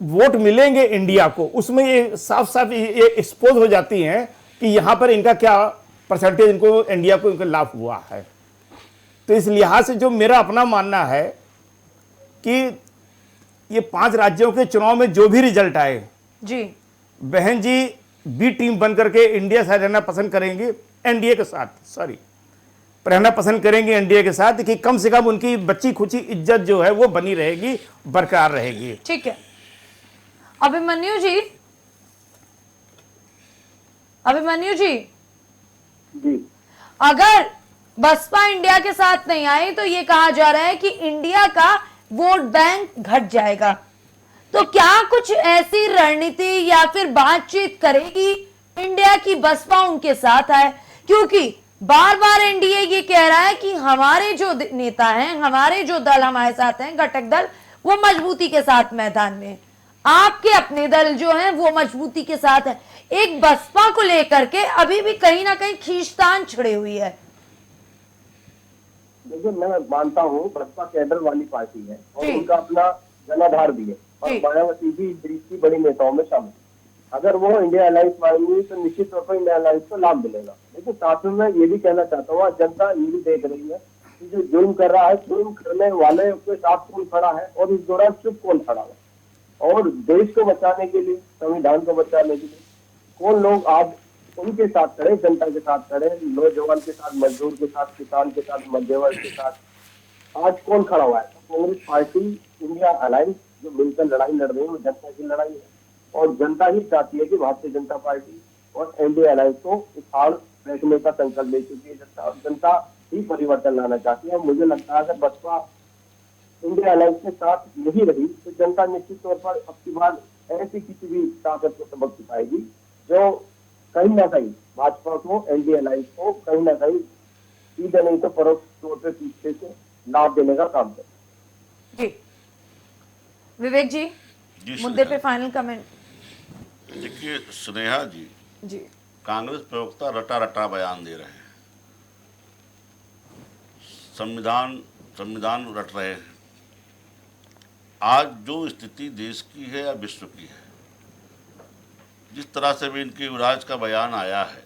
वोट मिलेंगे इंडिया को, उसमें ये साफ साफ ये एक्सपोज हो जाती हैं कि यहां पर इनका क्या परसेंटेज इनको इंडिया को इनका लाभ हुआ है। तो इस लिहाज से जो मेरा अपना मानना है कि ये 5 राज्यों के चुनाव में जो भी रिजल्ट आए जी, बहन जी बी टीम बन करके इंडिया से रहना पसंद करेंगे, एनडीए के साथ रहना पसंद करेंगे एनडीए के साथ, कि कम से कम उनकी बच्ची खुची इज्जत जो है वो बनी रहेगी, बरकरार रहेगी। ठीक है अभिमन्यु जी, अभिमन्यु जी, अगर बसपा इंडिया के साथ नहीं आई तो ये कहा जा रहा है कि इंडिया का वोट बैंक घट जाएगा, तो क्या कुछ ऐसी रणनीति या फिर बातचीत करेगी इंडिया की बसपा उनके साथ आए? क्योंकि बार बार एनडीए ये कह रहा है कि हमारे जो नेता हैं, हमारे जो दल हमारे साथ हैं, घटक दल, वो मजबूती के साथ मैदान में, आपके अपने दल जो हैं वो मजबूती के साथ है। एक बसपा को लेकर के अभी भी कहीं ना कहीं खींचतान छिड़ी हुई है। देखिए मैं मानता हूँ बसपा कैडर वाली पार्टी है और जी। उनका अपना जनाधार भी है और जी। मायावती भी देश की बड़ी नेताओं में शामिल है। अगर वो इंडिया अलायंस मांगेंगी तो निश्चित तौर पर इंडिया अलायंस को लाभ मिलेगा। लेकिन साथ में मैं ये भी कहना चाहता हूँ, जनता ये भी देख रही है कि जो जुर्म कर रहा है, जुर्म करने वाले के साथ कौन खड़ा है और इस दौरान चुप कौन खड़ा है। और देश को बचाने के लिए, संविधान को बचाने के लिए कौन लोग आज उनके साथ खड़े, जनता के साथ खड़े, नौजवान के साथ, मजदूर के साथ, किसान के साथ, मध्य वर्ग के साथ आज कौन खड़ा हुआ है? तो कांग्रेस पार्टी, इंडिया अलायंस जो मिलकर लड़ाई लड़ रही है वो जनता की लड़ाई है और जनता ही चाहती है कि भारतीय जनता पार्टी और एनडीए अलायंस को उखाड़ फेंकने का संकल्प ले चुकी है जनता और जनता ही परिवर्तन लाना चाहती है। और मुझे लगता है अगर बसपा इंडिया अलायंस के साथ नहीं रही तो जनता निश्चित तौर पर अब की बार ऐसी किसी भी ताकत को सबक सिखाएगी जो कहीं ना कहीं भाजपा को, एनडीए अलायंस को कहीं ना कहीं सीधे नहीं तो परोक्ष तौर पर पीछे से लाभ देने का काम करे। जी विवेक जी, जी मुद्दे पे स्नेहा। Final comment. देखिए स्नेहा जी, जी कांग्रेस प्रवक्ता रटा रटा बयान दे रहे हैं, संविधान रट रहे हैं। आज जो स्थिति देश की है या विश्व की है, जिस तरह से भी इनके युवराज का बयान आया है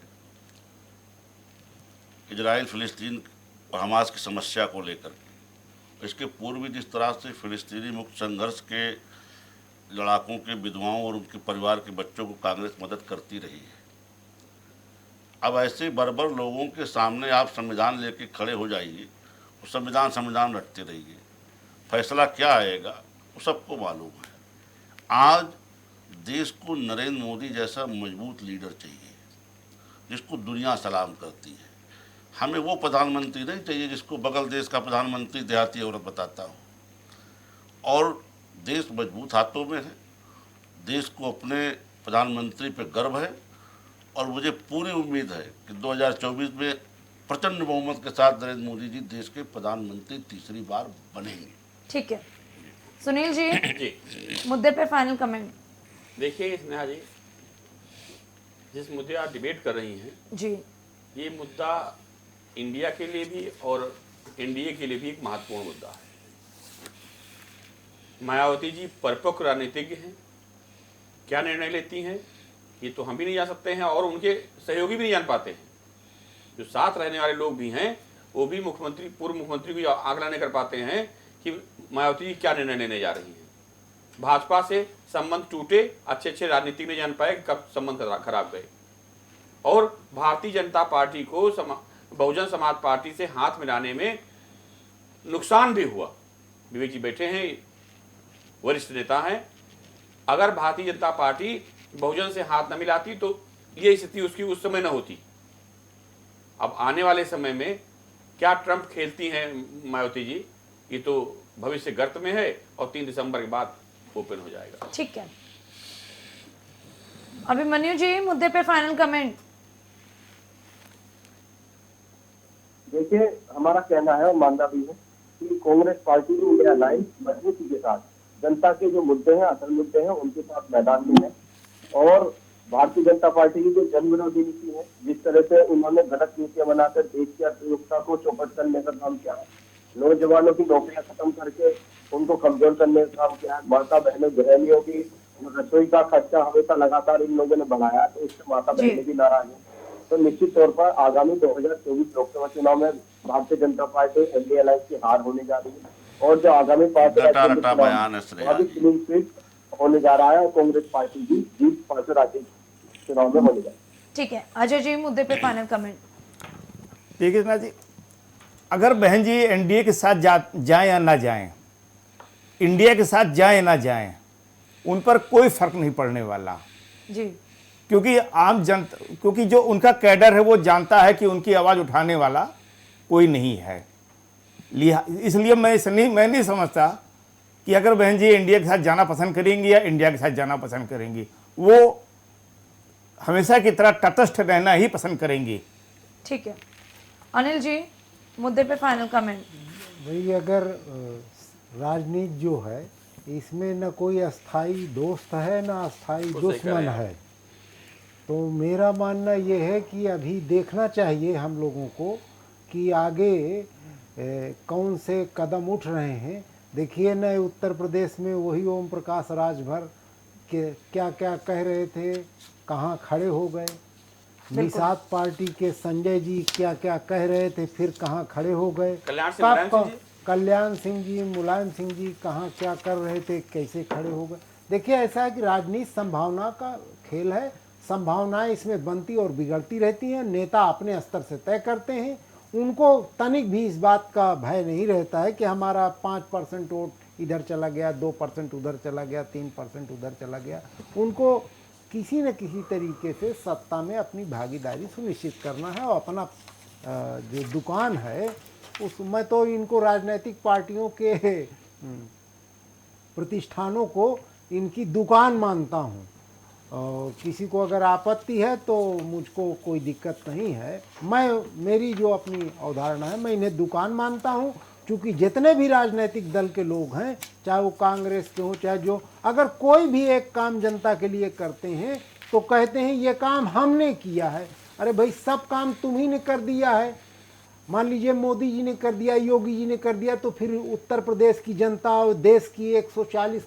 इजराइल फिलिस्तीन और हमास की समस्या को लेकर के, इसके पूर्व भी जिस तरह से फिलिस्तीनी मुक्त संघर्ष के लड़ाकों के विधवाओं और उनके परिवार के बच्चों को कांग्रेस मदद करती रही है, अब ऐसे बर्बर लोगों के सामने आप संविधान लेके खड़े हो जाइए और संविधान रटते रहिए, फैसला क्या आएगा वो सबको मालूम है। आज देश को नरेंद्र मोदी जैसा मजबूत लीडर चाहिए जिसको दुनिया सलाम करती है। हमें वो प्रधानमंत्री नहीं चाहिए जिसको बगल देश का प्रधानमंत्री देहाती औरत बताता हो। और देश मजबूत हाथों में है, देश को अपने प्रधानमंत्री पे गर्व है और मुझे पूरी उम्मीद है कि 2024 में प्रचंड बहुमत के साथ नरेंद्र मोदी जी देश के प्रधानमंत्री तीसरी बार बनेंगे। ठीक है, सुनील जी जी मुद्दे पे फाइनल कमेंट। देखिए स्नेहा जी, जिस मुद्दे आप डिबेट कर रही हैं जी ये मुद्दा इंडिया के लिए भी और एनडीए के लिए भी एक महत्वपूर्ण मुद्दा है। मायावती जी परिपक्व राजनीतिज्ञ हैं, क्या निर्णय लेती हैं ये तो हम भी नहीं जान सकते हैं और उनके सहयोगी भी नहीं जान पाते हैं। जो साथ रहने वाले लोग भी हैं वो भी मुख्यमंत्री, पूर्व मुख्यमंत्री को आकलन नहीं कर पाते हैं कि मायावती जी क्या निर्णय लेने जा रही हैं। भाजपा से संबंध टूटे, अच्छे राजनीतिक नहीं जान पाए कब संबंध खराब गए और भारतीय जनता पार्टी को बहुजन समाज पार्टी से हाथ मिलाने में नुकसान भी हुआ। विवेक जी बैठे हैं, वरिष्ठ नेता हैं, अगर भारतीय जनता पार्टी बहुजन से हाथ न मिलाती तो ये स्थिति उसकी उस समय न होती। अब आने वाले समय में क्या ट्रंप खेलती हैं मायावती जी, ये तो भविष्य गर्त में है और 3 दिसंबर के बाद ओपन हो जाएगा। ठीक है, अभिमन्यु जी मुद्दे पे फाइनल कमेंट। देखिए हमारा कहना है और मानना भी है कि कांग्रेस पार्टी इंडिया अलायंस मजबूती के साथ जनता के जो मुद्दे हैं, असल मुद्दे हैं, उनके साथ मैदान में है। और भारतीय जनता पार्टी की जो जन विरोधी नीति है, जिस तरह से उन्होंने गलत नीतियां बनाकर देश की अर्थव्यवस्था को चौपट करने का काम किया है, नौजवानों की नौकरियां खत्म करके उनको कमजोर करने का काम किया है, माता बहनों गृहिणियों की रसोई का खर्चा हमेशा लगातार इन लोगों ने बढ़ाया, तो इससे माता बहनें भी नाराज है। तो निश्चित तौर पर आगामी 2024 लोकसभा चुनाव में Bharatiya Janata party NDA alliance की हार होने जा रही है और जो आगामी 5 रटा बयान है श्रेया जी। क्लीन स्वीप होने जा रहा है और कांग्रेस पार्टी की जीत 5 राज्य चुनाव में होने जा रही है। ठीक है, अजय जी मुद्दे पे फाइनल कमेंट। देखिए ना जी, अगर बहन जी एनडीए के साथ जाएं या ना जाएं, इंडिया के साथ जाएं या ना जाएं, उन पर कोई फर्क नहीं पड़ने वाला। जी क्योंकि आम जनता, क्योंकि जो उनका कैडर है वो जानता है कि उनकी आवाज़ उठाने वाला कोई नहीं है। इसलिए मैं नहीं समझता कि अगर बहन जी इंडिया के साथ जाना पसंद करेंगी या इंडिया के साथ जाना पसंद करेंगी, वो हमेशा की तरह तटस्थ रहना ही पसंद करेंगी। ठीक है, अनिल जी मुद्दे पे फाइनल कमेंट। भाई अगर राजनीति जो है इसमें न कोई अस्थाई दोस्त है न अस्थाई दुश्मन है, तो मेरा मानना ये है कि अभी देखना चाहिए हम लोगों को कि आगे कौन से कदम उठ रहे हैं। देखिए नए उत्तर प्रदेश में वही ओम प्रकाश राजभर के क्या क्या कह रहे थे, कहाँ खड़े हो गए। निषाद पार्टी के संजय जी क्या क्या कह रहे थे, फिर कहाँ खड़े हो गए। कल्याण सिंह जी, मुलायम सिंह जी कहाँ क्या कर रहे थे, कैसे खड़े हो गए। देखिए ऐसा है कि राजनीति संभावना का खेल है, संभावनाएं इसमें बनती और बिगड़ती रहती हैं। नेता अपने स्तर से तय करते हैं, उनको तनिक भी इस बात का भय नहीं रहता है कि हमारा 5% वोट इधर चला गया, 2% उधर चला गया, 3% उधर चला गया। उनको किसी न किसी तरीके से सत्ता में अपनी भागीदारी सुनिश्चित करना है और अपना जो दुकान है उसमें तो इनको राजनीतिक पार्टियों के प्रतिष्ठानों को इनकी दुकान मानता हूँ। और किसी को अगर आपत्ति है तो मुझको कोई दिक्कत नहीं है। मेरी जो अपनी अवधारणा है मैं इन्हें दुकान मानता हूँ, क्योंकि जितने भी राजनीतिक दल के लोग हैं, चाहे वो कांग्रेस के हों चाहे जो, अगर कोई भी एक काम जनता के लिए करते हैं तो कहते हैं ये काम हमने किया है। अरे भाई सब काम तुम ही ने कर दिया है। मान लीजिए मोदी जी ने कर दिया, योगी जी ने कर दिया, तो फिर उत्तर प्रदेश की जनता और देश की 140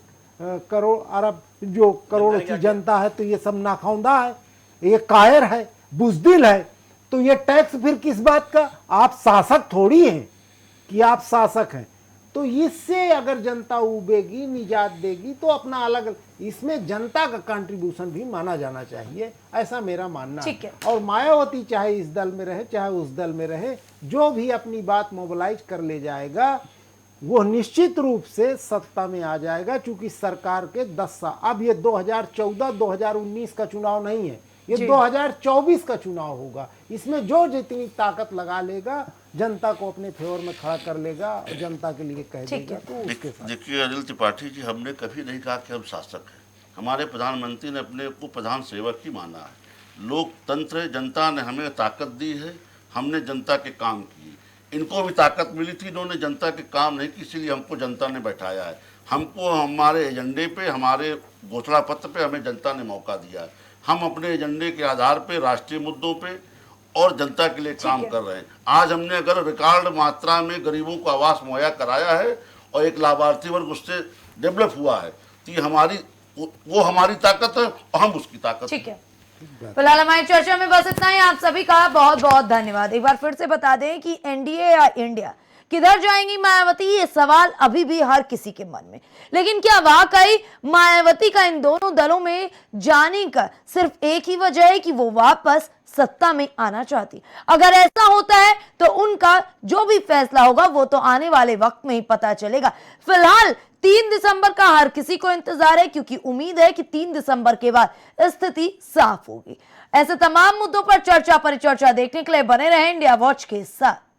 करोड़ अरब जो करोड़ों की जनता है तो ये सब नाखौंदा है, ये कायर है, बुज़दिल है। तो ये टैक्स फिर किस बात का? आप शासक थोड़ी हैं कि आप शासक हैं। तो इससे अगर जनता उबेगी, निजात देगी तो अपना अलग, इसमें जनता का कंट्रीब्यूशन भी माना जाना चाहिए, ऐसा मेरा मानना है। और मायावती चाहे इस दल में रहे चाहे उस दल में रहे, जो भी अपनी बात मोबिलाइज कर ले जाएगा वो निश्चित रूप से सत्ता में आ जाएगा। क्योंकि सरकार के 10 साल, अब ये 2014-2019 का चुनाव नहीं है, ये 2024 का चुनाव होगा। इसमें जो जितनी ताकत लगा लेगा जनता को अपने फेवर में खड़ा कर लेगा और जनता के लिए कह देगा तो उसके साथ। देखिए अनिल त्रिपाठी जी, हमने कभी नहीं कहा कि हम शासक हैं। हमारे प्रधानमंत्री ने अपने को प्रधान सेवक ही माना है। लोकतंत्र, जनता ने हमें ताकत दी है, हमने जनता के काम किए। इनको भी ताकत मिली थी, इन्होंने जनता के काम नहीं की, इसीलिए हमको जनता ने बैठाया है। हमको हमारे एजेंडे पे, हमारे घोषणा पत्र पे हमें जनता ने मौका दिया है। हम अपने एजेंडे के आधार पे, राष्ट्रीय मुद्दों पे और जनता के लिए काम कर रहे हैं। आज हमने अगर रिकॉर्ड मात्रा में गरीबों को आवास मुहैया कराया है और एक लाभार्थी वर्ग उससे डेवलप हुआ है, तो ये वो हमारी ताकत है और हम उसकी ताकत। ठीक है, फिलहाल हमारी चर्चा में बस इतना ही। आप सभी का बहुत बहुत धन्यवाद। एक बार फिर से बता दें कि एनडीए या इंडिया, किधर जाएंगी मायावती, ये सवाल अभी भी हर किसी के मन में। लेकिन क्या वाकई मायावती का इन दोनों दलों में जाने का सिर्फ एक ही वजह है कि वो वापस सत्ता में आना चाहती? अगर ऐसा होता है तो उनका जो भी फैसला होगा वो तो आने वाले वक्त में ही पता चलेगा। फिलहाल 3 दिसंबर का हर किसी को इंतजार है, क्योंकि उम्मीद है कि 3 दिसंबर के बाद स्थिति साफ होगी। ऐसे तमाम मुद्दों पर चर्चा परिचर्चा देखने के लिए बने रहे इंडिया वॉच के साथ।